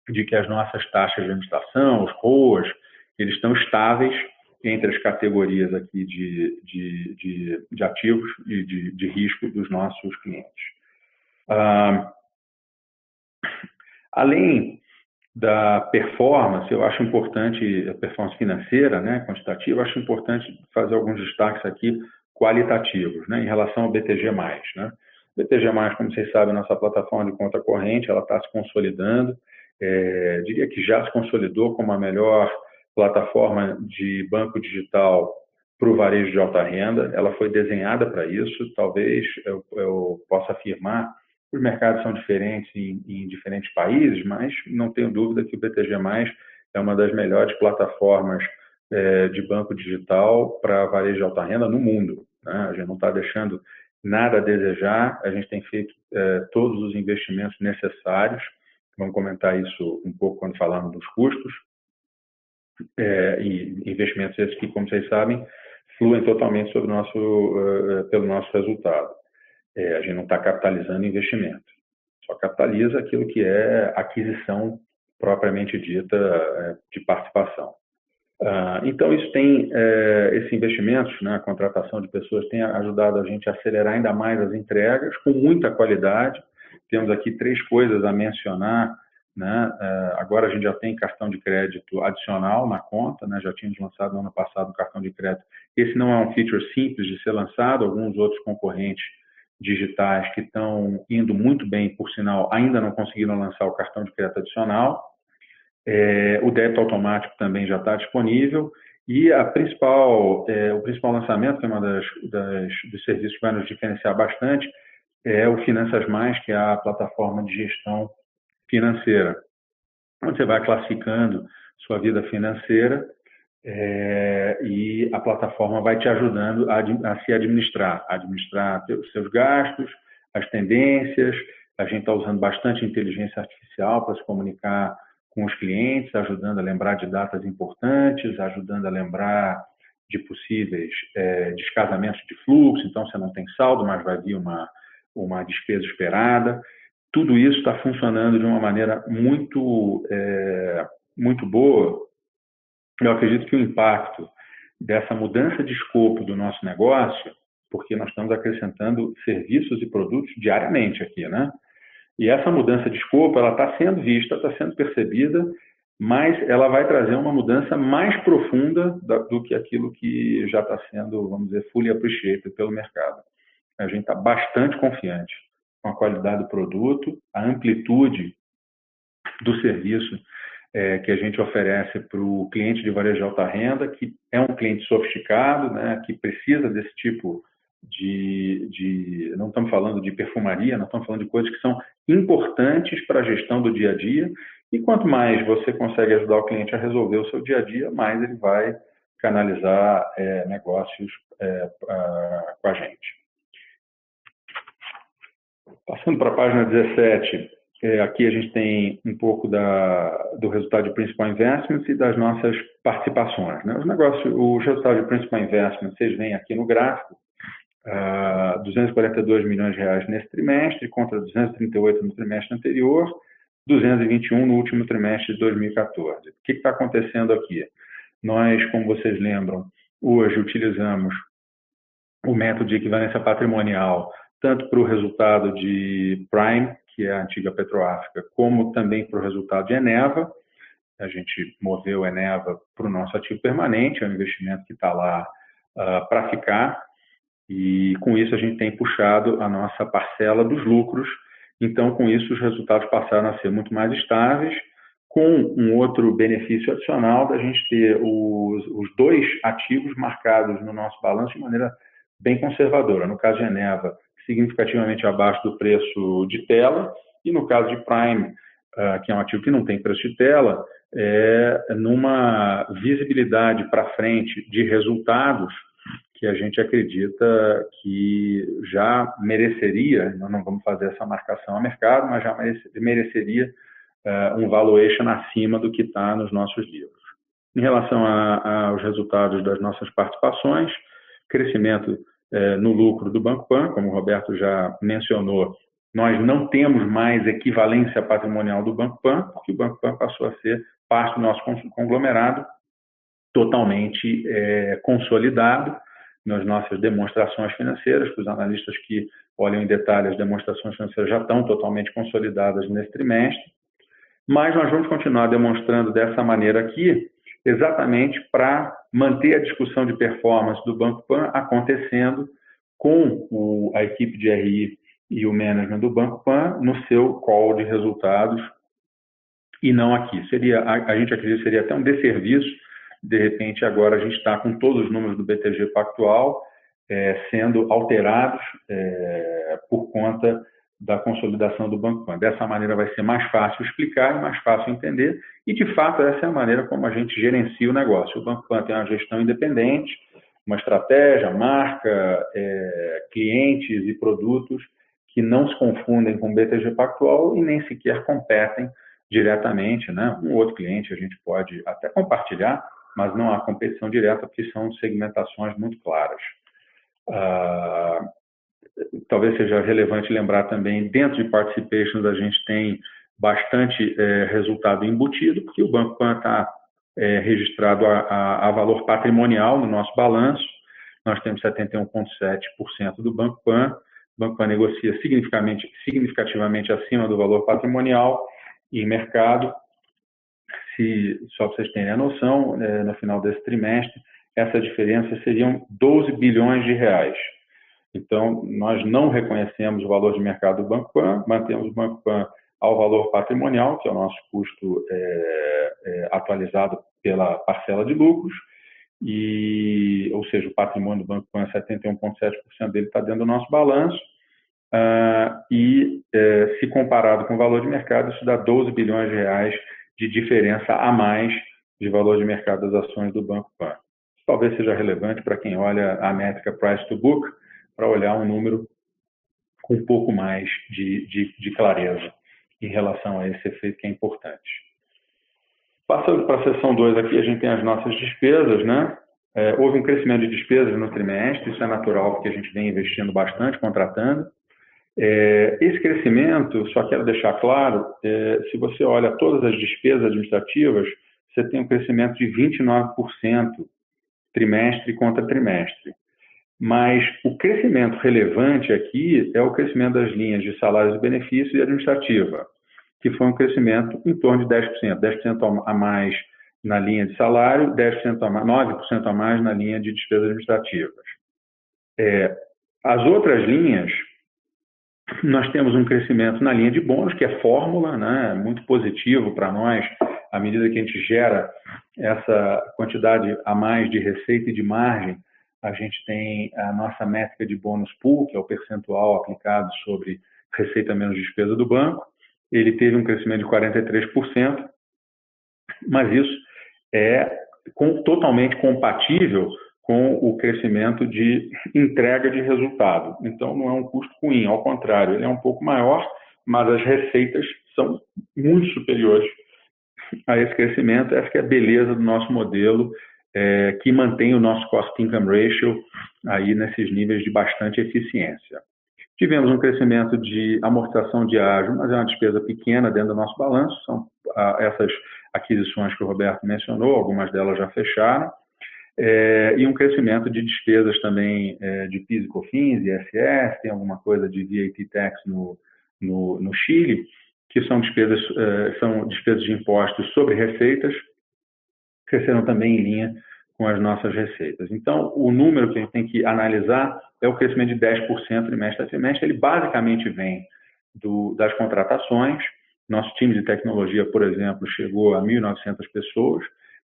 de que as nossas taxas de administração, os ROAs, eles estão estáveis entre as categorias aqui de ativos e de risco dos nossos clientes. Além da performance, eu acho importante, a performance financeira, né, quantitativa, eu acho importante fazer alguns destaques aqui qualitativos, né, em relação ao BTG+. Né? O BTG+, como vocês sabem, nossa plataforma de conta corrente, ela está se consolidando, diria que já se consolidou como a melhor plataforma de banco digital para o varejo de alta renda. Ela foi desenhada para isso, talvez eu possa afirmar. Os mercados são diferentes em diferentes países, mas não tenho dúvida que o BTG+, é uma das melhores plataformas de banco digital para varejo de alta renda no mundo. Né? A gente não está deixando nada a desejar, a gente tem feito todos os investimentos necessários. Vamos comentar isso um pouco quando falamos dos custos. E investimentos esses que, como vocês sabem, fluem totalmente sobre pelo nosso resultado. A gente não está capitalizando investimento, só capitaliza aquilo que é aquisição propriamente dita de participação. Então, isso tem, esses investimentos, né, a contratação de pessoas tem ajudado a gente a acelerar ainda mais as entregas, com muita qualidade. Temos aqui 3 coisas a mencionar. Né? Agora a gente já tem cartão de crédito adicional na conta, né? Já tínhamos lançado no ano passado um cartão de crédito. Esse não é um feature simples de ser lançado, alguns outros concorrentes digitais que estão indo muito bem, por sinal, ainda não conseguiram lançar o cartão de crédito adicional. O débito automático também já está disponível. E o principal lançamento, que é uma dos serviços que vai nos diferenciar bastante, é o Finanças Mais, que é a plataforma de gestão financeira, onde você vai classificando sua vida financeira e a plataforma vai te ajudando a se administrar os seus gastos, as tendências. A gente está usando bastante inteligência artificial para se comunicar com os clientes, ajudando a lembrar de datas importantes, ajudando a lembrar de possíveis descasamentos de fluxo. Então, você não tem saldo, mas vai vir uma despesa esperada. Tudo isso está funcionando de uma maneira muito boa. Eu acredito que o impacto dessa mudança de escopo do nosso negócio, porque nós estamos acrescentando serviços e produtos diariamente aqui, né? E essa mudança de escopo, ela está sendo vista, está sendo percebida, mas ela vai trazer uma mudança mais profunda do que aquilo que já está sendo, vamos dizer, fully appreciated pelo mercado. A gente está bastante confiante com a qualidade do produto, a amplitude do serviço que a gente oferece para o cliente de varejo de alta renda, que é um cliente sofisticado, né, que precisa desse tipo não estamos falando de perfumaria, não estamos falando de coisas que são importantes para a gestão do dia a dia, e quanto mais você consegue ajudar o cliente a resolver o seu dia a dia, mais ele vai canalizar negócios com a gente. Passando para a página 17, aqui a gente tem um pouco do resultado de Principal Investments e das nossas participações. Né? Os resultados de Principal Investments, vocês veem aqui no gráfico, 242 milhões de reais nesse trimestre, contra 238 no trimestre anterior, 221 no último trimestre de 2014. O que está acontecendo aqui? Nós, como vocês lembram, hoje utilizamos o método de equivalência patrimonial tanto para o resultado de Prime, que é a antiga Petroáfrica, como também para o resultado de Eneva. A gente moveu Eneva para o nosso ativo permanente, é um investimento que está lá para ficar, e com isso a gente tem puxado a nossa parcela dos lucros. Então, com isso, os resultados passaram a ser muito mais estáveis, com um outro benefício adicional da gente ter os 2 ativos marcados no nosso balanço de maneira bem conservadora. No caso de Eneva, significativamente abaixo do preço de tela, e no caso de Prime, que é um ativo que não tem preço de tela, numa visibilidade para frente de resultados que a gente acredita que já mereceria, nós não vamos fazer essa marcação a mercado, mas já mereceria um valuation acima do que está nos nossos livros. Em relação aos resultados das nossas participações, crescimento no lucro do Banco Pan, como o Roberto já mencionou, nós não temos mais equivalência patrimonial do Banco Pan, porque o Banco Pan passou a ser parte do nosso conglomerado, totalmente consolidado nas nossas demonstrações financeiras, que os analistas que olham em detalhe as demonstrações financeiras já estão totalmente consolidadas nesse trimestre, mas nós vamos continuar demonstrando dessa maneira aqui, exatamente para manter a discussão de performance do Banco Pan acontecendo com a equipe de RI e o management do Banco Pan no seu call de resultados e não aqui. A gente acredita que seria até um desserviço, de repente agora a gente está com todos os números do BTG Pactual sendo alterados por conta da consolidação do Banco Pan. Dessa maneira vai ser mais fácil explicar e mais fácil entender, e de fato essa é a maneira como a gente gerencia o negócio. O Banco Pan tem uma gestão independente, uma estratégia, marca, clientes e produtos que não se confundem com o BTG Pactual e nem sequer competem diretamente, né? Um outro cliente a gente pode até compartilhar, mas não há competição direta porque são segmentações muito claras. Talvez seja relevante lembrar também, dentro de participations a gente tem bastante resultado embutido, porque o Banco Pan está registrado a valor patrimonial no nosso balanço. Nós temos 71,7% do Banco Pan. O Banco Pan negocia significativamente acima do valor patrimonial em mercado. Só para vocês terem a noção, no final desse trimestre, essa diferença seriam 12 bilhões de reais. Então, nós não reconhecemos o valor de mercado do Banco Pan, mantemos o Banco Pan ao valor patrimonial, que é o nosso custo atualizado pela parcela de lucros, ou seja, o patrimônio do Banco Pan, 71,7% dele está dentro do nosso balanço, se comparado com o valor de mercado, isso dá 12 bilhões de reais de diferença a mais de valor de mercado das ações do Banco Pan. Isso talvez seja relevante para quem olha a métrica price to book, para olhar um número com um pouco mais de clareza em relação a esse efeito que é importante. Passando para a seção 2 aqui, a gente tem as nossas despesas, né? Houve um crescimento de despesas no trimestre, isso é natural porque a gente vem investindo bastante, contratando. Esse crescimento, só quero deixar claro, se você olha todas as despesas administrativas, você tem um crescimento de 29% trimestre contra trimestre. Mas o crescimento relevante aqui é o crescimento das linhas de salários e benefícios e administrativa, que foi um crescimento em torno de 10%, 10% a mais na linha de salário, 9% a mais na linha de despesas administrativas. As outras linhas, nós temos um crescimento na linha de bônus, que é fórmula, né, muito positivo para nós, à medida que a gente gera essa quantidade a mais de receita e de margem, a gente tem a nossa métrica de bônus pool, que é o percentual aplicado sobre receita menos despesa do banco. Ele teve um crescimento de 43%, mas isso é totalmente compatível com o crescimento de entrega de resultado. Então, não é um custo ruim, ao contrário, ele é um pouco maior, mas as receitas são muito superiores a esse crescimento. Essa que é a beleza do nosso modelo, que mantém o nosso cost-income ratio aí nesses níveis de bastante eficiência. Tivemos um crescimento de amortização de ágio, mas é uma despesa pequena dentro do nosso balanço, são essas aquisições que o Roberto mencionou, algumas delas já fecharam, e um crescimento de despesas também de PIS e COFINS, ISS, tem alguma coisa de VAT tax no Chile, que são despesas de impostos sobre receitas, cresceram também em linha com as nossas receitas. Então, o número que a gente tem que analisar é o crescimento de 10% trimestre a trimestre. Ele basicamente vem das contratações. Nosso time de tecnologia, por exemplo, chegou a 1.900 pessoas.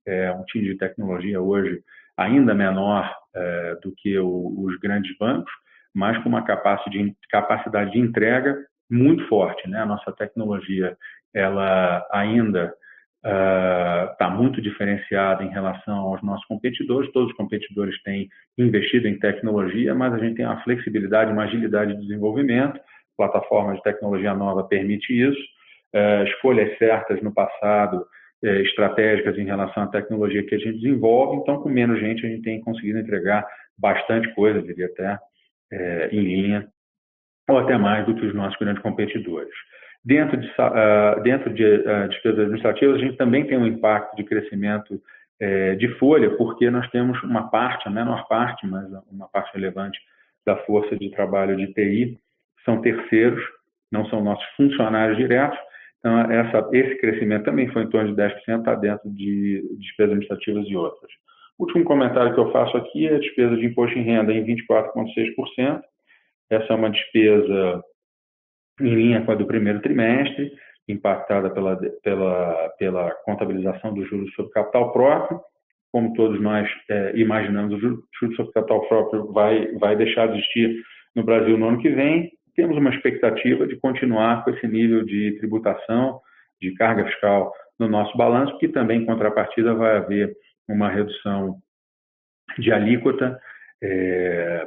Um time de tecnologia hoje ainda menor do que os grandes bancos, mas com uma capacidade de entrega muito forte, né? A nossa tecnologia, ela ainda está muito diferenciada em relação aos nossos competidores. Todos os competidores têm investido em tecnologia, mas a gente tem uma flexibilidade, uma agilidade de desenvolvimento. Plataforma de tecnologia nova permite isso. escolhas certas no passado, estratégicas em relação à tecnologia que a gente desenvolve. Então, com menos gente, a gente tem conseguido entregar bastante coisa, diria até, em linha, ou até mais do que os nossos grandes competidores. Dentro de despesas administrativas, a gente também tem um impacto de crescimento de folha, porque nós temos uma parte, a menor parte, mas uma parte relevante da força de trabalho de TI, são terceiros, não são nossos funcionários diretos. Então, esse crescimento também foi em torno de 10%, está dentro de despesas administrativas e outras. O último comentário que eu faço aqui é a despesa de imposto em renda em 24,6%. Essa é uma despesa em linha com a do primeiro trimestre, impactada pela contabilização dos juros sobre capital próprio. Como todos nós imaginamos, o juros sobre capital próprio vai deixar de existir no Brasil no ano que vem. Temos uma expectativa de continuar com esse nível de tributação, de carga fiscal no nosso balanço, que também, em contrapartida, vai haver uma redução de alíquota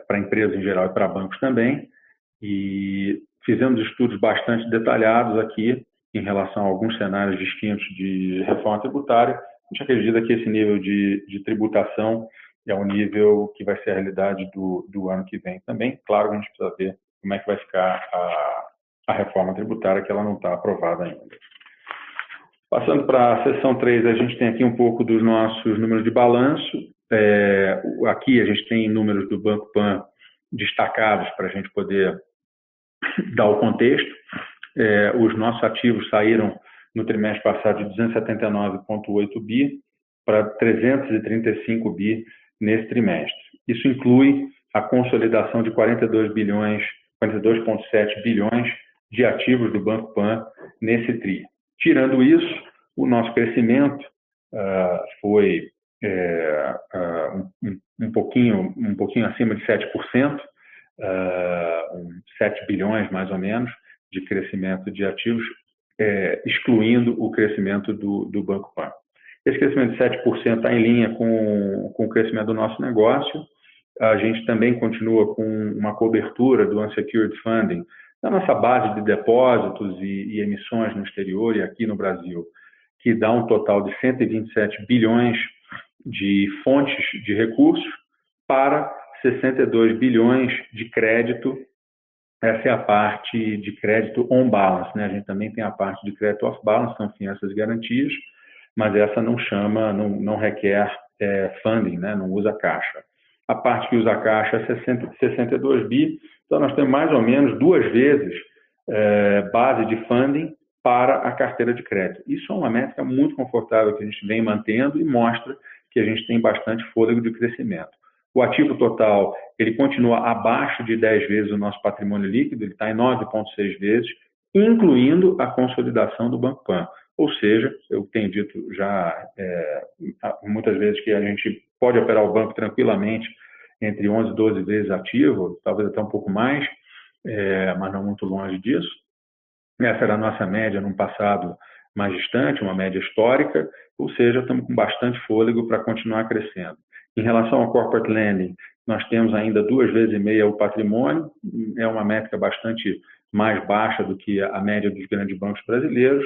para empresas em geral e para bancos também. E fizemos estudos bastante detalhados aqui em relação a alguns cenários distintos de reforma tributária. A gente acredita que esse nível de tributação é um nível que vai ser a realidade do ano que vem também. Claro que a gente precisa ver como é que vai ficar a reforma tributária, que ela não está aprovada ainda. Passando para a seção 3, a gente tem aqui um pouco dos nossos números de balanço. Aqui a gente tem números do Banco Pan destacados para a gente poder dar o contexto. Os nossos ativos saíram no trimestre passado de 279,8 bi para 335 bi nesse trimestre. Isso inclui a consolidação de 42,7 bilhões de ativos do Banco Pan nesse TRI. Tirando isso, o nosso crescimento foi um pouquinho acima de 7%, 7 bilhões mais ou menos de crescimento de ativos, excluindo o crescimento do Banco Pan. Esse crescimento de 7% está em linha com o crescimento do nosso negócio. A gente também continua com uma cobertura do unsecured funding da nossa base de depósitos e emissões no exterior e aqui no Brasil, que dá um total de 127 bilhões de fontes de recursos para 62 bilhões de crédito. Essa é a parte de crédito on balance, né? A gente também tem a parte de crédito off balance, são fianças e garantias, mas essa não requer funding, né? Não usa caixa. A parte que usa caixa é 62 bi, então nós temos mais ou menos 2 vezes base de funding para a carteira de crédito. Isso é uma métrica muito confortável que a gente vem mantendo e mostra que a gente tem bastante fôlego de crescimento. O ativo total, ele continua abaixo de 10 vezes o nosso patrimônio líquido, ele está em 9,6 vezes, incluindo a consolidação do Banco Pan. Ou seja, eu tenho dito já muitas vezes que a gente pode operar o banco tranquilamente entre 11 e 12 vezes ativo, talvez até um pouco mais, mas não muito longe disso. Essa era a nossa média num passado mais distante, uma média histórica, ou seja, estamos com bastante fôlego para continuar crescendo. Em relação ao corporate lending, nós temos ainda 2,5 vezes o patrimônio, é uma métrica bastante mais baixa do que a média dos grandes bancos brasileiros.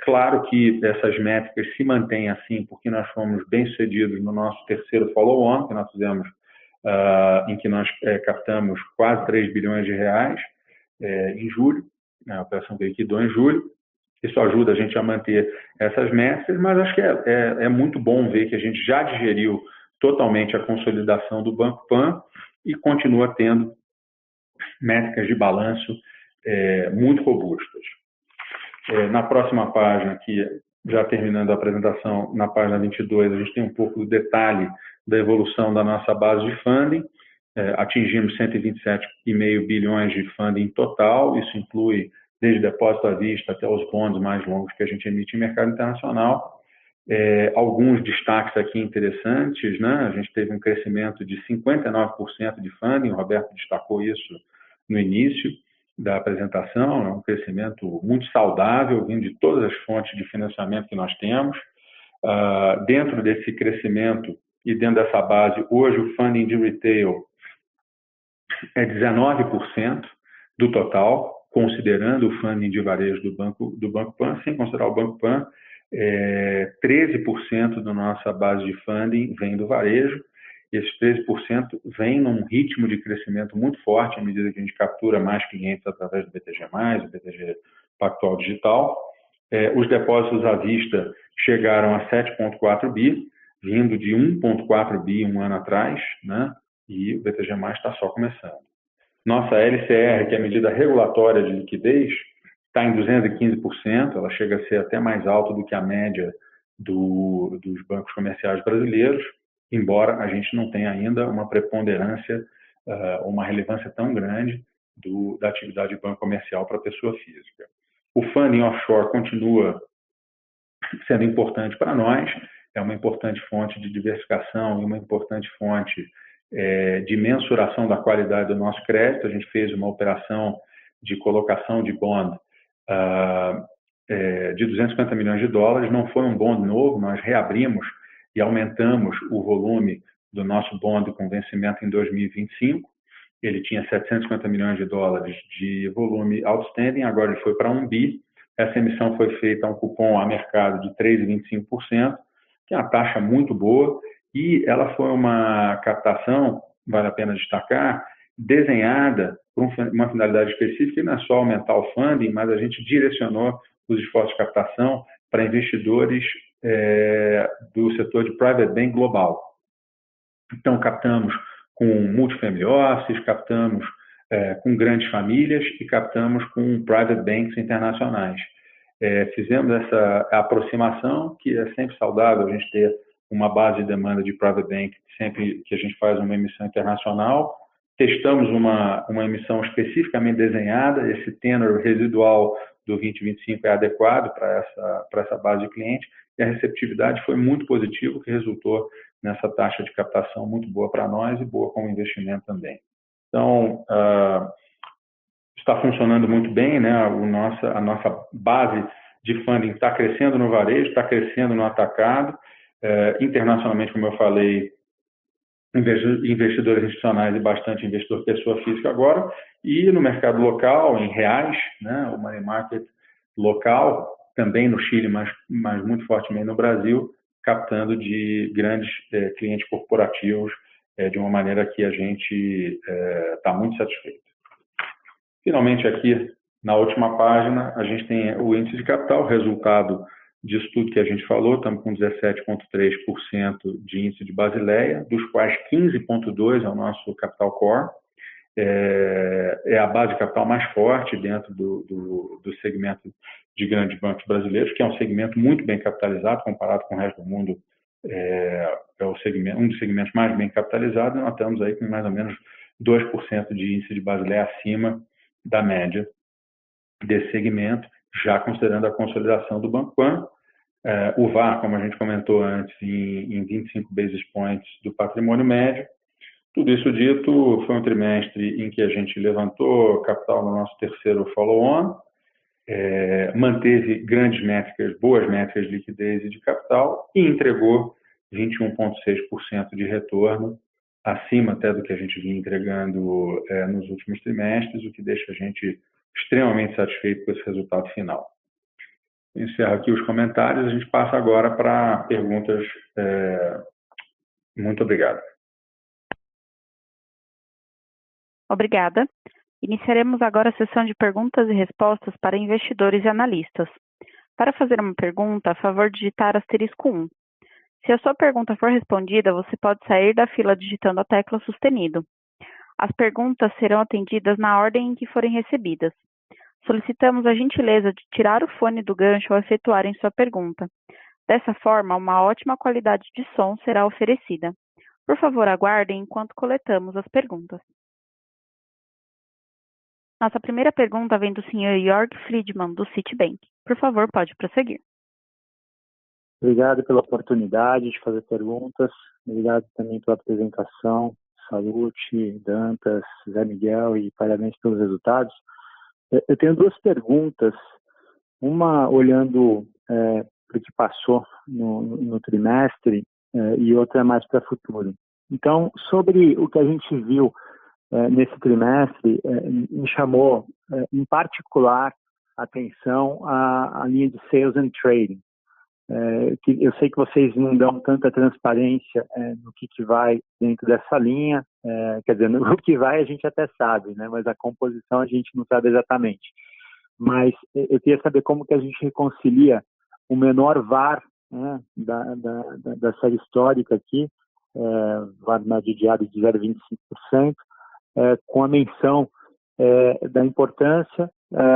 Claro que essas métricas se mantêm assim porque nós fomos bem-sucedidos no nosso terceiro follow-on, que nós fizemos, em que nós captamos quase 3 bilhões de reais em julho, a operação que liquidou em julho. Isso ajuda a gente a manter essas métricas, mas acho que é muito bom ver que a gente já digeriu totalmente a consolidação do Banco Pan e continua tendo métricas de balanço muito robustas. Na próxima página, aqui, já terminando a apresentação, na página 22, a gente tem um pouco do detalhe da evolução da nossa base de funding. Atingimos 127,5 bilhões de funding total, isso inclui desde depósito à vista até os bonds mais longos que a gente emite em mercado internacional. Alguns destaques aqui interessantes, né? A gente teve um crescimento de 59% de funding, o Roberto destacou isso no início da apresentação, é um crescimento muito saudável, vindo de todas as fontes de financiamento que nós temos. Dentro desse crescimento e dentro dessa base, hoje o funding de retail é 19% do total, considerando o funding de varejo do Banco Pan, sem considerar o Banco Pan, 13% da nossa base de funding vem do varejo. Esses 13% vem num ritmo de crescimento muito forte à medida que a gente captura mais clientes através do BTG+, do BTG Pactual Digital. Os depósitos à vista chegaram a 7,4 bi, vindo de 1,4 bi um ano atrás, né? E o BTG+ está só começando. Nossa LCR, que é a medida regulatória de liquidez, está em 215%, ela chega a ser até mais alta do que a média dos bancos comerciais brasileiros, embora a gente não tenha ainda uma preponderância, uma relevância tão grande da atividade de banco comercial para a pessoa física. O funding offshore continua sendo importante para nós, é uma importante fonte de diversificação e uma importante fonte de mensuração da qualidade do nosso crédito. A gente fez uma operação de colocação de bond de 250 milhões de dólares, não foi um bond novo, nós reabrimos e aumentamos o volume do nosso bond com vencimento em 2025. Ele tinha 750 milhões de dólares de volume outstanding, agora ele foi para 1 bi. Essa emissão foi feita a um cupom a mercado de 3,25%, que é uma taxa muito boa, e ela foi uma captação, vale a pena destacar, desenhada por uma finalidade específica, e não é só aumentar o funding, mas a gente direcionou os esforços de captação para investidores do setor de private bank global. Então, captamos com multifamily offices, captamos com grandes famílias e captamos com private banks internacionais. Fizemos essa aproximação, que é sempre saudável a gente ter uma base de demanda de private bank sempre que a gente faz uma emissão internacional. Testamos uma emissão especificamente desenhada, esse tenor residual do 2025 é adequado para essa base de cliente, e a receptividade foi muito positiva, que resultou nessa taxa de captação muito boa para nós e boa como investimento também. Então, está funcionando muito bem, né? A nossa base de funding está crescendo no varejo, está crescendo no atacado. Internacionalmente, como eu falei, investidores institucionais e bastante investidor pessoa física agora, e no mercado local, em reais, né? O money market local, também no Chile, mas muito fortemente no Brasil, captando de grandes clientes corporativos de uma maneira que a gente está muito satisfeito. Finalmente, aqui na última página, a gente tem o índice de capital, resultado disso tudo que a gente falou. Estamos com 17,3% de índice de Basileia, dos quais 15,2% é o nosso capital core. É a base de capital mais forte dentro do segmento de grandes bancos brasileiros, que é um segmento muito bem capitalizado, comparado com o resto do mundo, é um dos segmentos mais bem capitalizados. Nós estamos aí com mais ou menos 2% de índice de Basileia acima da média desse segmento, já considerando a consolidação do Banco Pan. O VaR, como a gente comentou antes, em 25 basis points do patrimônio médio. Tudo isso dito, foi um trimestre em que a gente levantou capital no nosso terceiro follow-on, manteve grandes métricas, boas métricas de liquidez e de capital e entregou 21,6% de retorno, acima até do que a gente vinha entregando nos últimos trimestres, o que deixa a gente extremamente satisfeito com esse resultado final. Encerro aqui os comentários, a gente passa agora para perguntas. Muito obrigado. Obrigada. Iniciaremos agora a sessão de perguntas e respostas para investidores e analistas. Para fazer uma pergunta, a favor digitar *1. Se a sua pergunta for respondida, você pode sair da fila digitando a tecla sustenido. As perguntas serão atendidas na ordem em que forem recebidas. Solicitamos a gentileza de tirar o fone do gancho ao efetuarem sua pergunta. Dessa forma, uma ótima qualidade de som será oferecida. Por favor, aguardem enquanto coletamos as perguntas. Nossa primeira pergunta vem do Sr. Jörg Friedman, do Citibank. Por favor, pode prosseguir. Obrigado pela oportunidade de fazer perguntas. Obrigado também pela apresentação. Salute, Dantas, Zé Miguel, e parabéns pelos resultados. Eu tenho duas perguntas. Uma olhando para o que passou no trimestre e outra mais para o futuro. Então, sobre o que a gente viu nesse trimestre, me chamou em particular, atenção à linha de Sales and Trading. Eu sei que vocês não dão tanta transparência no que vai dentro dessa linha, quer dizer, no que vai a gente até sabe, né? Mas a composição a gente não sabe exatamente. Mas eu queria saber como que a gente reconcilia o menor VaR, né, da série histórica aqui, VaR médio diário de 0,25%, com a menção da importância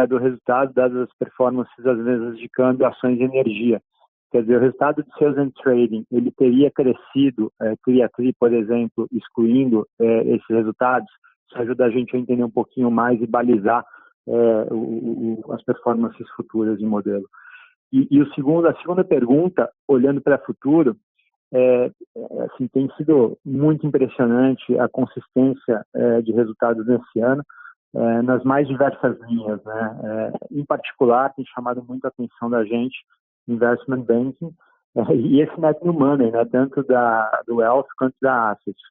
do resultado dadas as performances das mesas de câmbio e ações de energia. Quer dizer, o resultado de Sales and Trading, ele teria crescido, CRIA-CRI, por exemplo, excluindo esses resultados. Isso ajuda a gente a entender um pouquinho mais e balizar as performances futuras de modelo. E a segunda pergunta, olhando para o futuro, assim, tem sido muito impressionante a consistência de resultados nesse ano, nas mais diversas linhas, né? Em particular, tem chamado muito a atenção da gente Investment Banking e esse Net New Money, né? Tanto do Wealth quanto da Assets.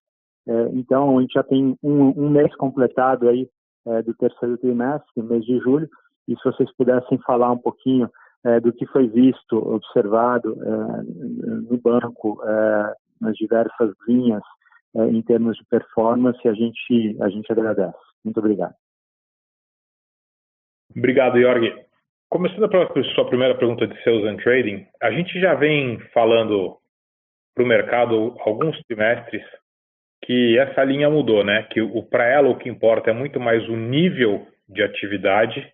Então, a gente já tem um mês completado aí do terceiro trimestre, mês de julho, e se vocês pudessem falar um pouquinho do que foi visto, observado no banco, nas diversas linhas, em termos de performance, a gente agradece. Muito obrigado. Obrigado, Jorge. Começando pela sua primeira pergunta de Sales and Trading, a gente já vem falando para o mercado há alguns trimestres que essa linha mudou, né? Que para ela o que importa é muito mais o nível de atividade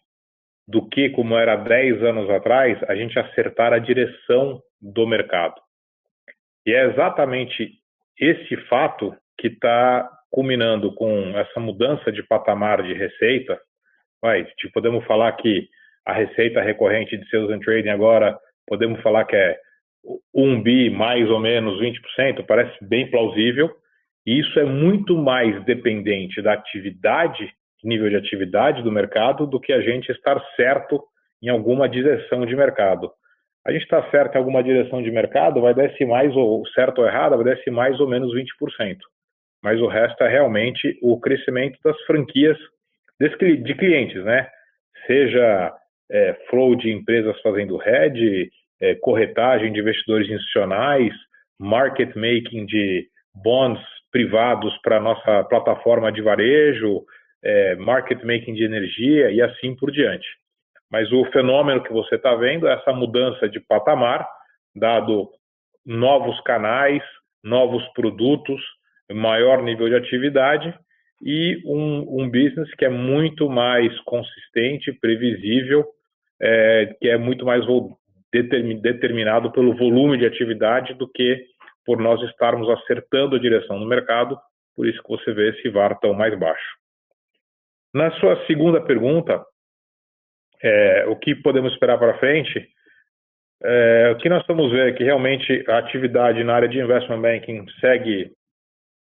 do que, como era 10 anos atrás, a gente acertar a direção do mercado. E é exatamente esse fato que está culminando com essa mudança de patamar de receita. Podemos falar que a receita recorrente de Sales and Trading agora, podemos falar que é 1 bi, mais ou menos 20%, parece bem plausível. E isso é muito mais dependente da atividade, nível de atividade do mercado, do que a gente estar certo em alguma direção de mercado. A gente está certo em alguma direção de mercado, vai descer mais, ou certo ou errado, vai descer mais ou menos 20%. Mas o resto é realmente o crescimento das franquias de clientes, né? Seja flow de empresas fazendo hedge, corretagem de investidores institucionais, market making de bonds privados para a nossa plataforma de varejo, market making de energia e assim por diante. Mas o fenômeno que você está vendo é essa mudança de patamar, dado novos canais, novos produtos, maior nível de atividade e um business que é muito mais consistente, previsível, que é muito mais determinado pelo volume de atividade do que por nós estarmos acertando a direção no mercado, por isso que você vê esse VaR tão mais baixo. Na sua segunda pergunta, o que podemos esperar para frente, o que nós estamos vendo é que realmente a atividade na área de Investment Banking segue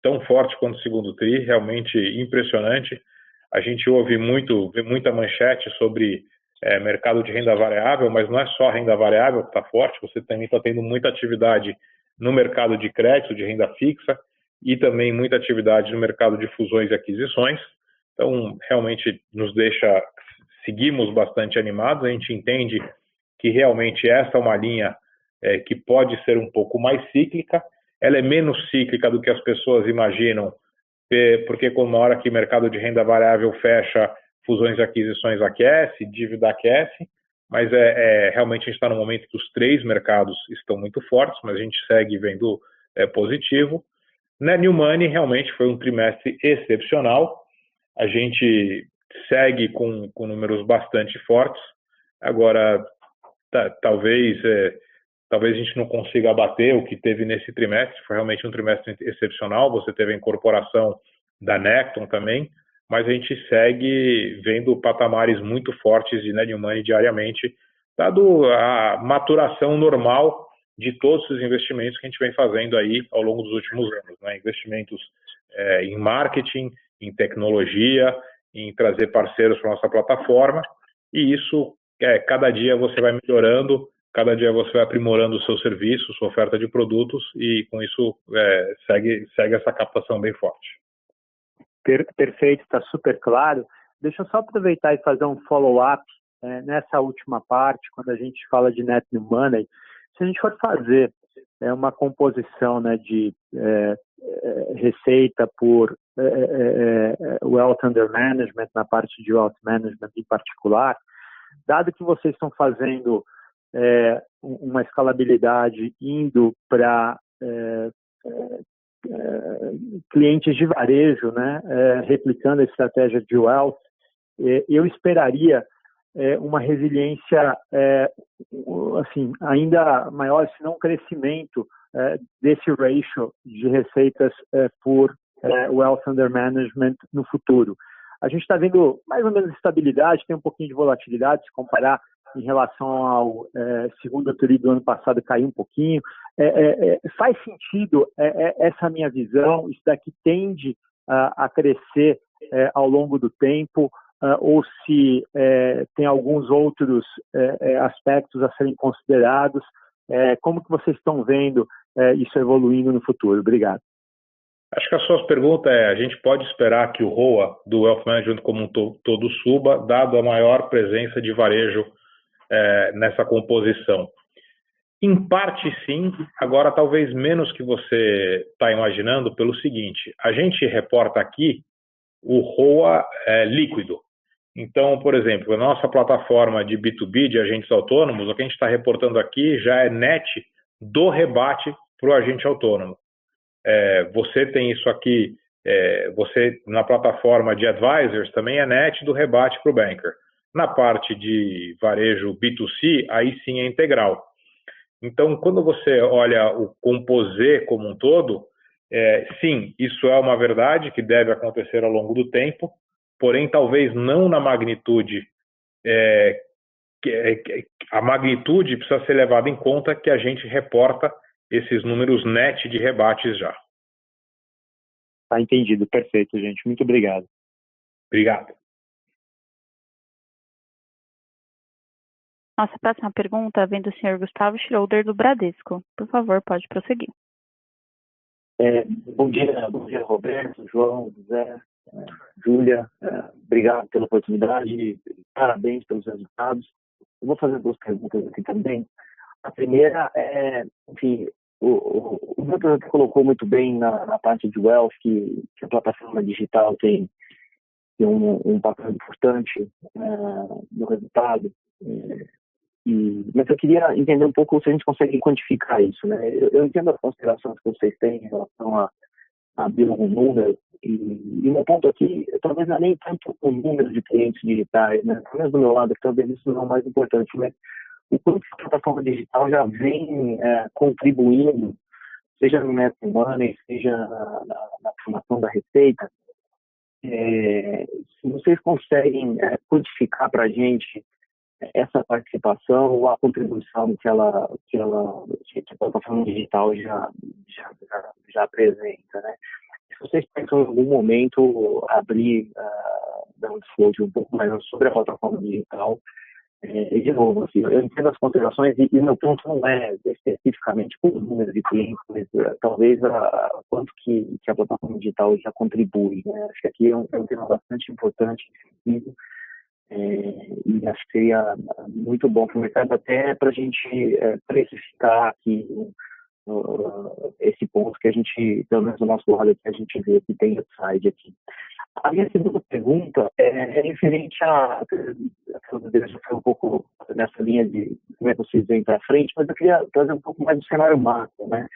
tão forte quanto o segundo TRI, realmente impressionante. A gente vê muita manchete sobre mercado de renda variável, mas não é só a renda variável que está forte, você também está tendo muita atividade no mercado de crédito, de renda fixa, e também muita atividade no mercado de fusões e aquisições. Então, realmente seguimos bastante animados, a gente entende que realmente essa é uma linha que pode ser um pouco mais cíclica, ela é menos cíclica do que as pessoas imaginam, porque na hora que o mercado de renda variável fecha, fusões e aquisições aquece, dívida aquece, mas realmente a gente está no momento que os três mercados estão muito fortes, mas a gente segue vendo positivo. Net New Money realmente foi um trimestre excepcional, a gente segue com números bastante fortes. Agora, talvez a gente não consiga abater o que teve nesse trimestre, foi realmente um trimestre excepcional, você teve a incorporação da Necton também, mas a gente segue vendo patamares muito fortes de Net New Money diariamente, dado a maturação normal de todos os investimentos que a gente vem fazendo aí ao longo dos últimos anos, né? Investimentos em marketing, em tecnologia, em trazer parceiros para a nossa plataforma, e isso, cada dia você vai melhorando, cada dia você vai aprimorando o seu serviço, sua oferta de produtos, e com isso segue essa captação bem forte. Perfeito, está super claro. deixa eu só aproveitar e fazer um follow-up nessa última parte, quando a gente fala de net new money. Se a gente for fazer uma composição, né, de receita por wealth under management, na parte de wealth management em particular, dado que vocês estão fazendo uma escalabilidade indo para clientes de varejo, né, replicando a estratégia de wealth, eu esperaria uma resiliência assim, ainda maior, se não um crescimento desse ratio de receitas por wealth under management no futuro. A gente está vendo mais ou menos estabilidade, tem um pouquinho de volatilidade, se comparar em relação ao segundo TRI do ano passado, caiu um pouquinho. Faz sentido essa minha visão? Isso daqui tende a crescer ao longo do tempo, ou se tem alguns outros aspectos a serem considerados? Como que vocês estão vendo isso evoluindo no futuro? Obrigado. Acho que a sua pergunta a gente pode esperar que o ROA do Wealth Management como um todo suba, dado a maior presença de varejo nessa composição? Em parte, sim. Agora, talvez menos que você está imaginando, pelo seguinte: a gente reporta aqui o ROA líquido. Então, por exemplo, a nossa plataforma de B2B, de agentes autônomos, o que a gente está reportando aqui já é net do rebate para o agente autônomo. Você tem isso aqui, você na plataforma de advisors também é net do rebate para o banker. Na parte de varejo B2C, aí sim é integral. Então, quando você olha o composê como um todo, sim, isso é uma verdade que deve acontecer ao longo do tempo, porém talvez não na magnitude, a magnitude precisa ser levada em conta que a gente reporta esses números net de rebates já. Tá entendido, perfeito, gente. Muito obrigado. Obrigado. Nossa próxima pergunta vem do senhor Gustavo Schroeder, do Bradesco. Por favor, pode prosseguir. Bom dia, Roberto, João, José, Júlia. Obrigado pela oportunidade, parabéns pelos resultados. Eu vou fazer 2 perguntas aqui também. A primeira enfim, o Bruno colocou muito bem na parte de wealth que a plataforma digital tem um papel importante no resultado. Mas eu queria entender um pouco se a gente consegue quantificar isso, né? Eu entendo as considerações que vocês têm em relação a abrir um número, e o meu ponto aqui, talvez não é nem tanto o número de clientes digitais, né? Pelo menos do meu lado, que talvez isso não é o mais importante, mas o quanto a plataforma digital já vem contribuindo, seja no net money, seja na formação da receita. Se vocês conseguem quantificar para a gente essa participação ou a contribuição que a plataforma digital já apresenta, né? Se vocês pensam em algum momento abrir, dar um disclosure um pouco mais sobre a plataforma digital, e de novo, assim, eu entendo as considerações e meu ponto não é especificamente por número de clientes, mas talvez quanto que a plataforma digital já contribui, né? Acho que aqui é um tema bastante importante, e acho que seria muito bom para o mercado, até para a gente precificar aqui esse ponto que a gente, pelo menos do nosso lado, que a gente vê que tem upside aqui. A minha segunda pergunta é referente a já foi um pouco nessa linha de como é que vocês vêm para frente, mas eu queria trazer um pouco mais do cenário macro, né?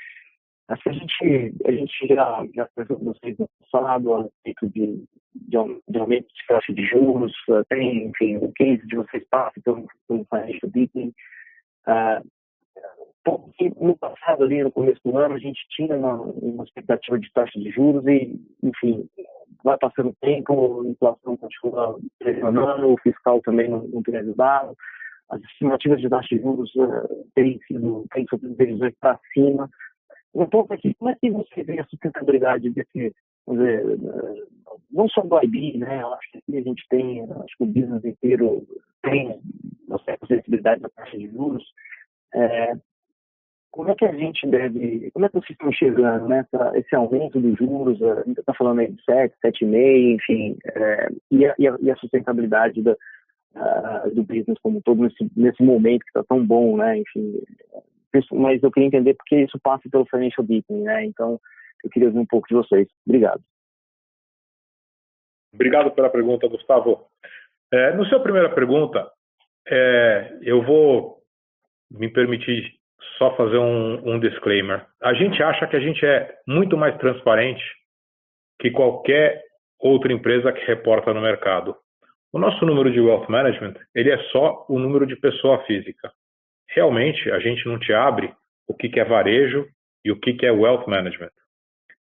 Acho que a gente já conversou com vocês no passado a respeito de aumento de taxa de juros, tem, enfim, o case de vocês passam pelo financial deepening. Porque no passado, ali no começo do ano, a gente tinha uma expectativa de taxa de juros e, enfim, vai passando o tempo, a inflação continua pressionando, o fiscal também não tem ajudado, as estimativas de taxa de juros têm sofrido previsões para cima. O ponto aqui, como é que você vê a sustentabilidade desse, vamos dizer, não só do IB, né? Eu acho que aqui a gente tem, acho que o business inteiro tem uma certa sensibilidade da taxa de juros. como é que a gente deve, como é que vocês estão enxergando, né, esse aumento dos juros, a gente está falando aí de 7, 7,5, enfim, e a sustentabilidade do business como um todo nesse momento que está tão bom, né, enfim, mas eu queria entender porque isso passa pelo financial deepening, né, então eu queria ouvir um pouco de vocês. Obrigado. Obrigado pela pergunta, Gustavo. No seu primeira pergunta, eu vou me permitir só fazer um disclaimer. A gente acha que a gente é muito mais transparente que qualquer outra empresa que reporta no mercado. O nosso número de Wealth Management, ele é só o número de pessoa física. Realmente, a gente não te abre o que é varejo e o que é Wealth Management.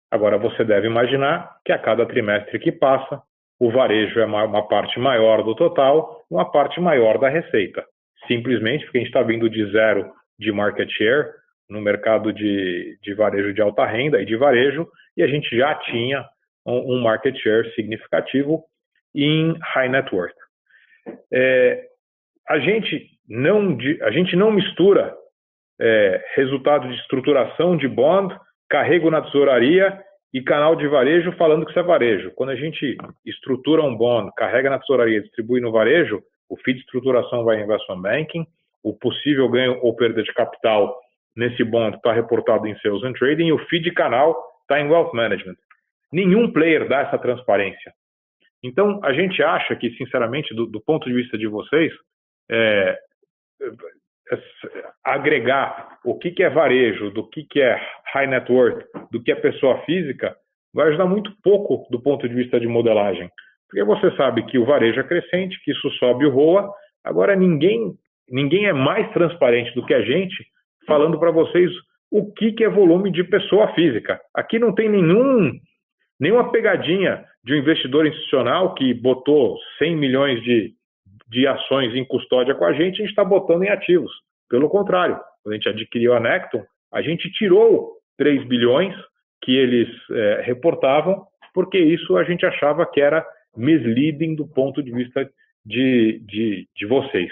Agora, você deve imaginar que a cada trimestre que passa, o varejo é uma parte maior do total, uma parte maior da receita. Simplesmente porque a gente está vindo de zero de market share no mercado de varejo de alta renda e de varejo, e a gente já tinha um market share significativo em high net worth. A gente não mistura resultado de estruturação de bond, carrego na tesouraria e canal de varejo falando que isso é varejo. Quando a gente estrutura um bond, carrega na tesouraria e distribui no varejo, o fee de estruturação vai em investment banking, o possível ganho ou perda de capital nesse bond está reportado em sales and trading e o fee de canal está em wealth management. Nenhum player dá essa transparência. Então, a gente acha que, sinceramente, do ponto de vista de vocês, agregar o que é varejo, do que é high net worth, do que é pessoa física, vai ajudar muito pouco do ponto de vista de modelagem. Porque você sabe que o varejo é crescente, que isso sobe o ROA. Agora, ninguém é mais transparente do que a gente falando para vocês o que é volume de pessoa física. Aqui não tem nenhuma pegadinha de um investidor institucional que botou 100 milhões de ações em custódia com a gente está botando em ativos. Pelo contrário, quando a gente adquiriu a Necton, a gente tirou 3 bilhões que eles reportavam, porque isso a gente achava que era misleading do ponto de vista de vocês.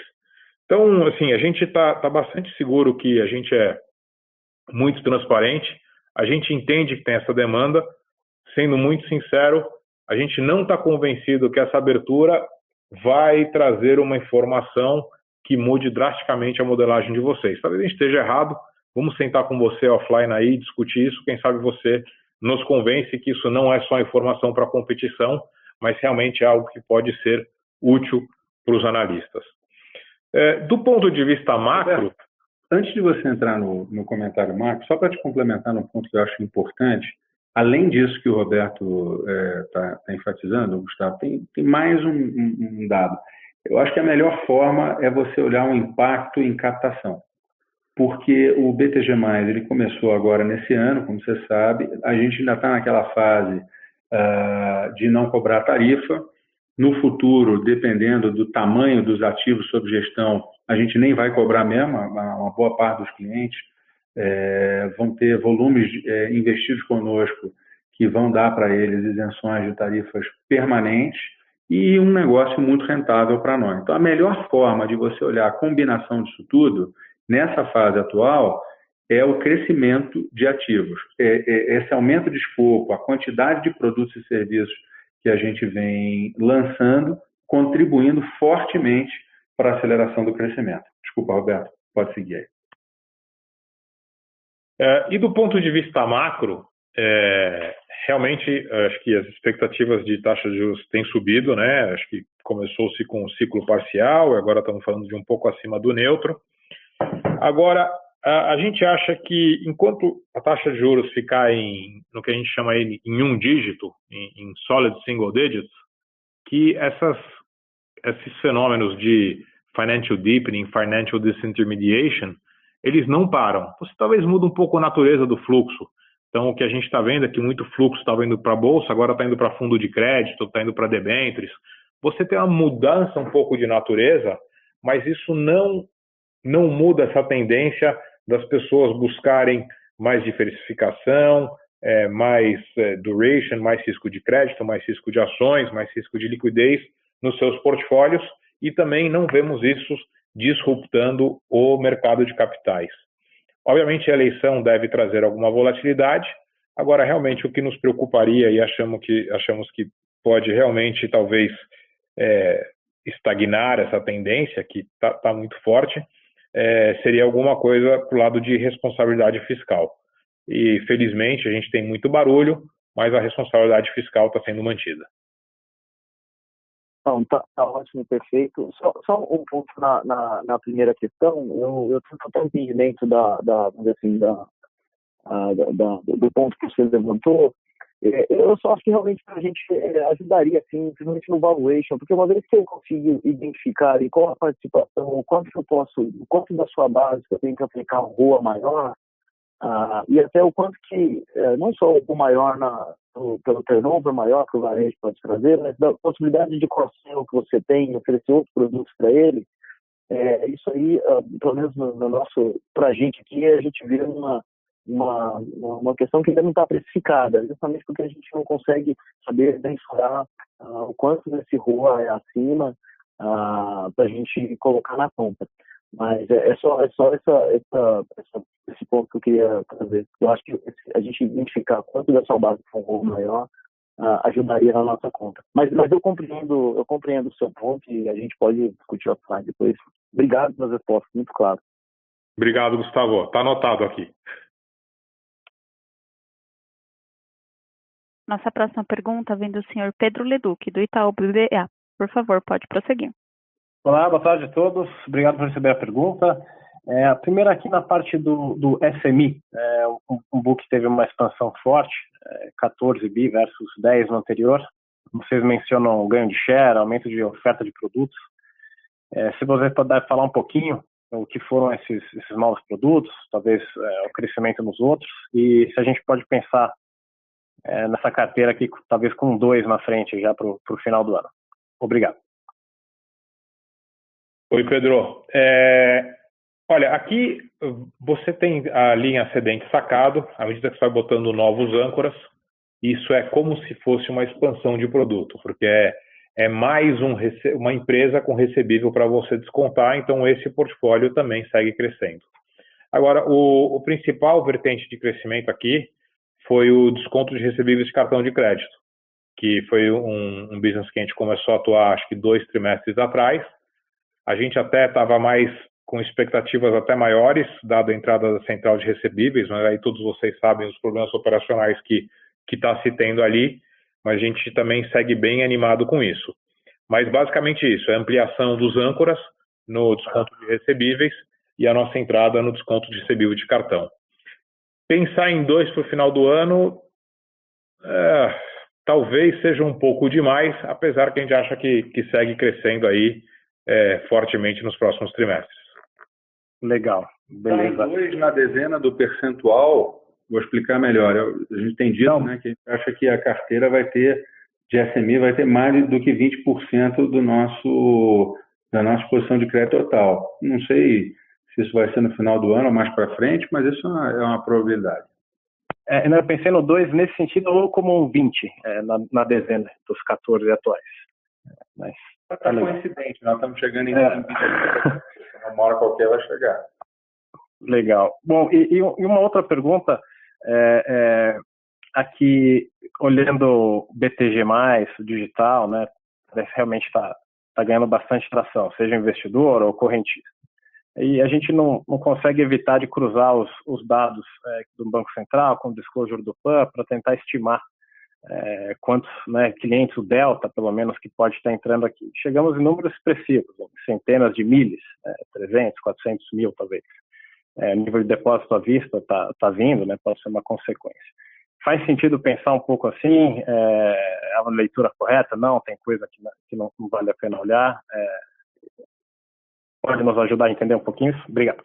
Então, assim, a gente está bastante seguro que a gente é muito transparente, a gente entende que tem essa demanda. Sendo muito sincero, a gente não está convencido que essa abertura vai trazer uma informação que mude drasticamente a modelagem de vocês. Talvez a gente esteja errado, vamos sentar com você offline aí e discutir isso, quem sabe você nos convence que isso não é só informação para competição, mas realmente é algo que pode ser útil para os analistas. Do ponto de vista macro... Antes de você entrar no comentário macro, só para te complementar num ponto que eu acho importante, além disso que o Roberto está enfatizando, Gustavo, tem mais um dado. Eu acho que a melhor forma é você olhar o impacto em captação, porque o BTG+, ele começou agora nesse ano, como você sabe, a gente ainda está naquela fase de não cobrar tarifa. No futuro, dependendo do tamanho dos ativos sob gestão, a gente nem vai cobrar mesmo, uma boa parte dos clientes vão ter volumes investidos conosco que vão dar para eles isenções de tarifas permanentes e um negócio muito rentável para nós. Então, a melhor forma de você olhar a combinação disso tudo, nessa fase atual, é o crescimento de ativos. Esse aumento de escopo, a quantidade de produtos e serviços que a gente vem lançando, contribuindo fortemente para a aceleração do crescimento. Desculpa, Roberto, pode seguir aí. E do ponto de vista macro, realmente acho que as expectativas de taxa de juros têm subido, né? Acho que começou-se com um ciclo parcial e agora estamos falando de um pouco acima do neutro. Agora, a gente acha que enquanto a taxa de juros ficar no que a gente chama em um dígito, em solid single digits, que esses fenômenos de financial deepening, financial disintermediation, eles não param. Você talvez muda um pouco a natureza do fluxo. Então, o que a gente está vendo é que muito fluxo estava indo para a bolsa, agora está indo para fundo de crédito, está indo para debêntures. Você tem uma mudança um pouco de natureza, mas isso não muda essa tendência das pessoas buscarem mais diversificação, mais duration, mais risco de crédito, mais risco de ações, mais risco de liquidez nos seus portfólios, e também não vemos isso disruptando o mercado de capitais. Obviamente, a eleição deve trazer alguma volatilidade. Agora, realmente, o que nos preocuparia e achamos que pode realmente, talvez, estagnar essa tendência, que está muito forte, seria alguma coisa para o lado de responsabilidade fiscal. E, felizmente, a gente tem muito barulho, mas a responsabilidade fiscal está sendo mantida. Não, tá ótimo, perfeito. Só um ponto na primeira questão. Eu tenho total entendimento do ponto que você levantou. Eu só acho que realmente a gente ajudaria, assim, principalmente no valuation, porque uma vez que eu consigo identificar em qual a participação, o quanto da sua base que eu tenho que aplicar um ROA maior, e até o quanto que, não só o maior pelo turnover maior que o varejo pode trazer, mas da possibilidade de cross-sell que você tem, oferecer outros produtos para ele, isso aí, pelo menos no nosso, para a gente aqui, a gente vê uma questão que ainda não está precificada, justamente porque a gente não consegue saber mensurar o quanto desse ROA é acima para a gente colocar na conta. Mas é só esse ponto que eu queria trazer. Eu acho que a gente identificar quanto dessa base for um ROA maior ajudaria na nossa conta. Mas eu compreendo o seu ponto e a gente pode discutir offline depois. Obrigado pelas respostas, muito claro. Obrigado, Gustavo. Está anotado aqui. Nossa próxima pergunta vem do senhor Pedro Leduc, do Itaú BBA. Por favor, pode prosseguir. Olá, boa tarde a todos. Obrigado por receber a pergunta. A primeira aqui na parte do SMI. Um book teve uma expansão forte, 14 bi versus 10 no anterior. Vocês mencionam o ganho de share, aumento de oferta de produtos. Se você puder falar um pouquinho o que foram esses novos produtos, talvez o crescimento nos outros, e se a gente pode pensar nessa carteira aqui, talvez com 2 na frente já para o final do ano. Obrigado. Oi, Pedro. Olha, aqui você tem a linha ascendente sacado, à medida que você vai botando novos âncoras, isso é como se fosse uma expansão de produto, porque é mais uma empresa com recebível para você descontar, então esse portfólio também segue crescendo. Agora, o principal vertente de crescimento aqui foi o desconto de recebíveis de cartão de crédito, que foi um business que a gente começou a atuar, acho que 2 trimestres atrás. A gente até estava mais com expectativas até maiores, dada a entrada da central de recebíveis, mas aí todos vocês sabem os problemas operacionais que está se tendo ali, mas a gente também segue bem animado com isso. Mas basicamente isso, é a ampliação dos âncoras no desconto de recebíveis e a nossa entrada no desconto de recebível de cartão. Pensar em 2 para o final do ano, talvez seja um pouco demais, apesar que a gente acha que segue crescendo aí fortemente nos próximos trimestres. Legal, beleza. 2 na dezena do percentual, vou explicar melhor. A gente tem dito, né, que a gente acha que a carteira de SMI vai ter mais do que 20% da nossa exposição de crédito total. Não sei se isso vai ser no final do ano ou mais para frente, mas isso é uma probabilidade. Eu pensei no 2 nesse sentido, ou como um 20 na dezena dos 14 atuais. Mas Está coincidente, nós estamos chegando em 20, uma hora qualquer vai chegar. Legal. Bom, e uma outra pergunta, aqui, olhando o BTG+, o digital, né, realmente está ganhando bastante tração, seja investidor ou correntista. E a gente não consegue evitar de cruzar os dados do Banco Central com o disclosure do PAN para tentar estimar quantos clientes, o delta, pelo menos, que pode estar entrando aqui. Chegamos em números expressivos, centenas de milhas, 300, 400 mil, talvez. Nível de depósito à vista está vindo, né, pode ser uma consequência. Faz sentido pensar um pouco assim? É uma leitura correta? Não, tem coisa que não vale a pena olhar. Pode nos ajudar a entender um pouquinho isso? Obrigado.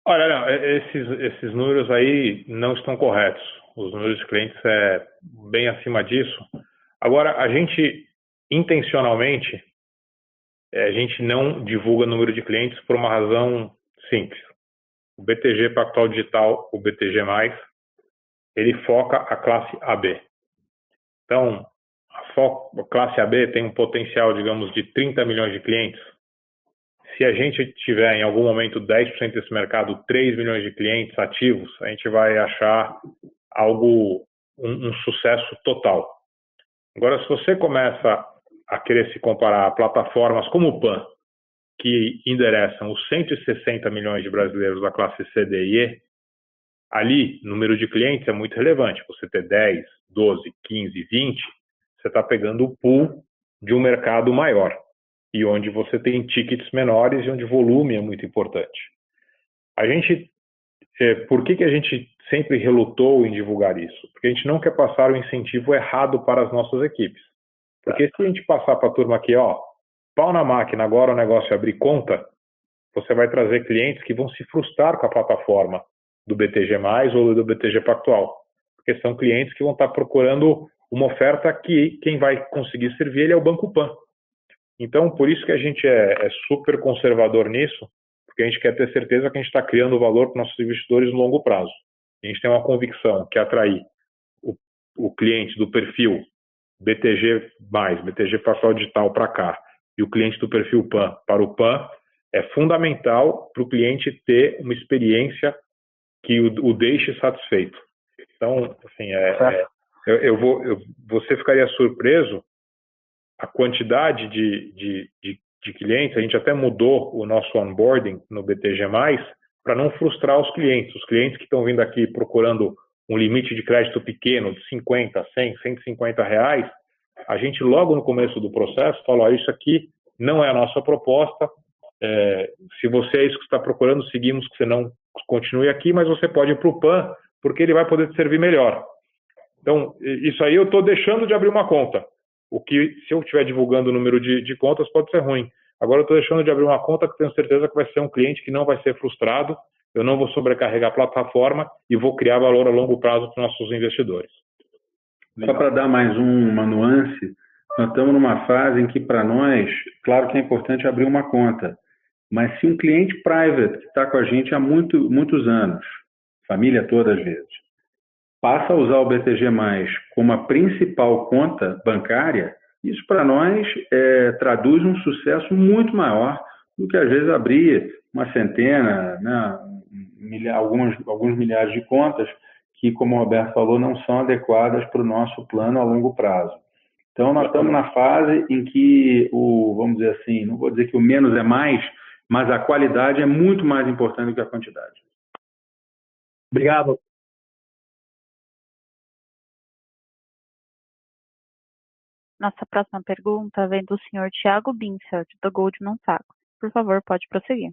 Olha, não, esses números aí não estão corretos. Os números de clientes bem acima disso. Agora, a gente, intencionalmente, a gente não divulga número de clientes por uma razão simples. O BTG Pactual Digital, o BTG+, ele foca a classe AB. Então, a classe AB tem um potencial, digamos, de 30 milhões de clientes. se a gente tiver em algum momento 10% desse mercado, 3 milhões de clientes ativos, a gente vai achar um sucesso total. Agora, se você começa a querer se comparar a plataformas como o PAN, que endereçam os 160 milhões de brasileiros da classe C, D e E, ali, o número de clientes é muito relevante. Você ter 10, 12, 15, 20, você está pegando o pool de um mercado maior, e onde você tem tickets menores e onde o volume é muito importante. Por que a gente sempre relutou em divulgar isso? Porque a gente não quer passar o incentivo errado para as nossas equipes. Porque se a gente passar para a turma aqui, pau na máquina, agora o negócio é abrir conta, você vai trazer clientes que vão se frustrar com a plataforma do BTG+, ou do BTG Pactual. Porque são clientes que vão estar procurando uma oferta que quem vai conseguir servir ele é o Banco Pan. Então, por isso que a gente é super conservador nisso, porque a gente quer ter certeza que a gente está criando valor para nossos investidores no longo prazo. A gente tem uma convicção que atrair o cliente do perfil BTG+, BTG Pactual Digital para cá, e o cliente do perfil PAN para o PAN, é fundamental para o cliente ter uma experiência que o deixe satisfeito. Então, assim, você ficaria surpreso a quantidade de clientes. A gente até mudou o nosso onboarding no BTG+, para não frustrar os clientes. Os clientes que estão vindo aqui procurando um limite de crédito pequeno, de 50, 100, 150 reais, a gente logo no começo do processo fala, isso aqui não é a nossa proposta, se você é isso que está procurando, seguimos que você não continue aqui, mas você pode ir para o PAN, porque ele vai poder te servir melhor. Então, isso aí eu estou deixando de abrir uma conta. O que, se eu estiver divulgando o número de contas, pode ser ruim. Agora eu estou deixando de abrir uma conta que tenho certeza que vai ser um cliente que não vai ser frustrado, eu não vou sobrecarregar a plataforma e vou criar valor a longo prazo para os nossos investidores. Só para dar mais uma nuance, nós estamos numa fase em que, para nós, claro que é importante abrir uma conta, mas se um cliente private que está com a gente há muitos anos, família toda às vezes, passa a usar o BTG+, como a principal conta bancária, isso para nós traduz um sucesso muito maior do que às vezes abrir uma centena, né, alguns milhares de contas que, como o Roberto falou, não são adequadas para o nosso plano a longo prazo. Então, nós estamos na fase em que, vamos dizer assim, não vou dizer que o menos é mais, mas a qualidade é muito mais importante do que a quantidade. Obrigado. Nossa próxima pergunta vem do senhor Thiago Binsfeld, do Goldman Sachs. Por favor, pode prosseguir.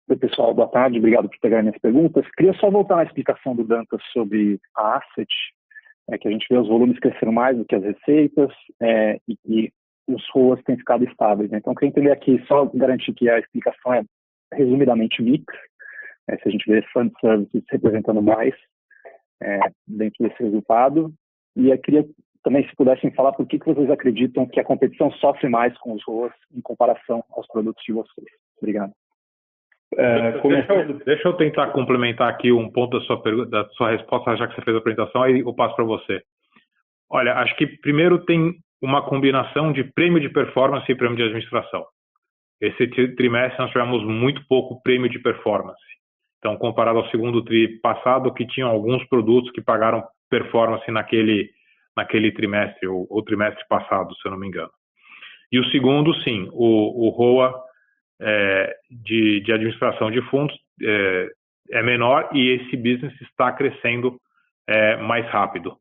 Oi, pessoal, boa tarde, obrigado por pegarem minhas perguntas. Queria só voltar na explicação do Dantas sobre a asset, que a gente vê os volumes crescendo mais do que as receitas e os ROAs têm ficado estáveis. Né? Então, eu queria entender aqui, só garantir que a explicação é resumidamente mix, se a gente vê fund services representando mais dentro desse resultado. E eu queria também, se pudessem falar, por que vocês acreditam que a competição sofre mais com os ROAs em comparação aos produtos de vocês. Obrigado. Deixa eu tentar complementar aqui um ponto da sua resposta, já que você fez a apresentação, aí eu passo para você. Olha, acho que primeiro tem uma combinação de prêmio de performance e prêmio de administração. Esse trimestre nós tivemos muito pouco prêmio de performance. Então, comparado ao segundo tri passado, que tinham alguns produtos que pagaram performance naquele trimestre, ou trimestre passado, se eu não me engano. E o segundo, sim, o ROA de administração de fundos é menor e esse business está crescendo mais rápido.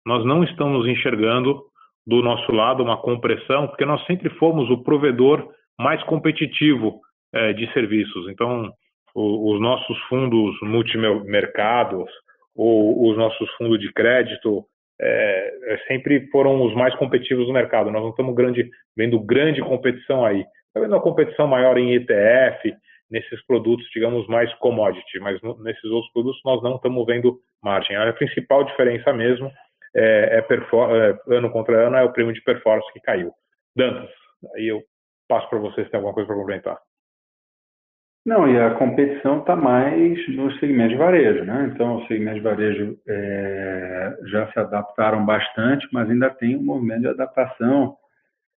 Nós não estamos enxergando do nosso lado uma compressão, porque nós sempre fomos o provedor mais competitivo de serviços. Então, os nossos fundos multimercados ou os nossos fundos de crédito sempre foram os mais competitivos do mercado. Nós não estamos vendo grande competição aí. Está vendo uma competição maior em ETF, nesses produtos, digamos, mais commodity, mas nesses outros produtos nós não estamos vendo margem. A principal diferença mesmo ano contra ano é o prêmio de performance que caiu. Dantas, aí eu passo para você se tem alguma coisa para complementar. Não, e a competição está mais no segmento de varejo, né? Então, o segmento de varejo já se adaptaram bastante, mas ainda tem um movimento de adaptação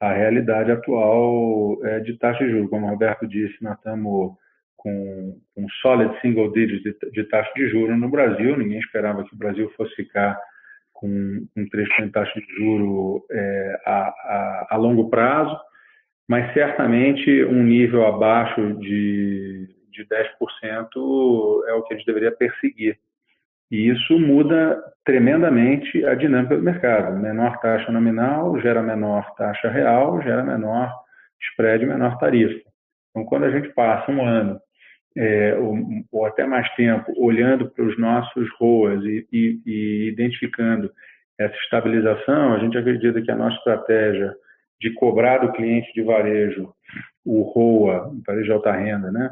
a realidade atual de taxa de juros. Como o Roberto disse, nós estamos com um solid single digit de taxa de juros no Brasil. Ninguém esperava que o Brasil fosse ficar com 3% de taxa de juros a longo prazo, mas certamente um nível abaixo de 10% é o que a gente deveria perseguir. E isso muda tremendamente a dinâmica do mercado. Menor taxa nominal gera menor taxa real, gera menor spread, menor tarifa. Então, quando a gente passa um ano ou até mais tempo olhando para os nossos ROAs e identificando essa estabilização, a gente acredita que a nossa estratégia de cobrar do cliente de varejo o ROA, varejo de alta renda, né?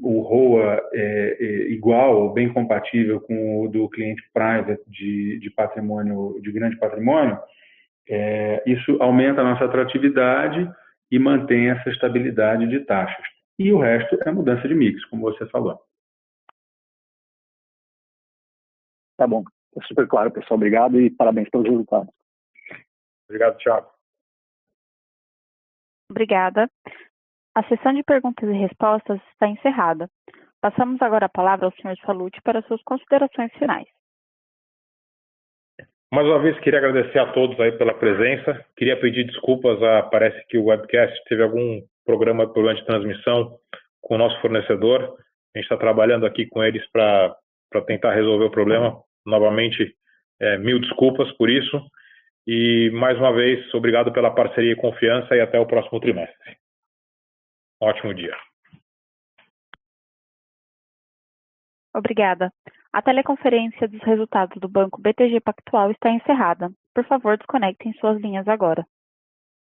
O ROA é igual ou bem compatível com o do cliente private de patrimônio, de grande patrimônio, isso aumenta a nossa atratividade e mantém essa estabilidade de taxas. E o resto é mudança de mix, como você falou. Tá bom, é super claro, pessoal. Obrigado e parabéns pelos resultados. Obrigado, Thiago. Obrigada. A sessão de perguntas e respostas está encerrada. Passamos agora a palavra ao Sr. Sallouti para suas considerações finais. Mais uma vez, queria agradecer a todos aí pela presença. Queria pedir desculpas, parece que o webcast teve algum problema de transmissão com o nosso fornecedor. A gente está trabalhando aqui com eles para tentar resolver o problema. Novamente, mil desculpas por isso. E, mais uma vez, obrigado pela parceria e confiança e até o próximo trimestre. Ótimo dia. Obrigada. A teleconferência dos resultados do Banco BTG Pactual está encerrada. Por favor, desconectem suas linhas agora.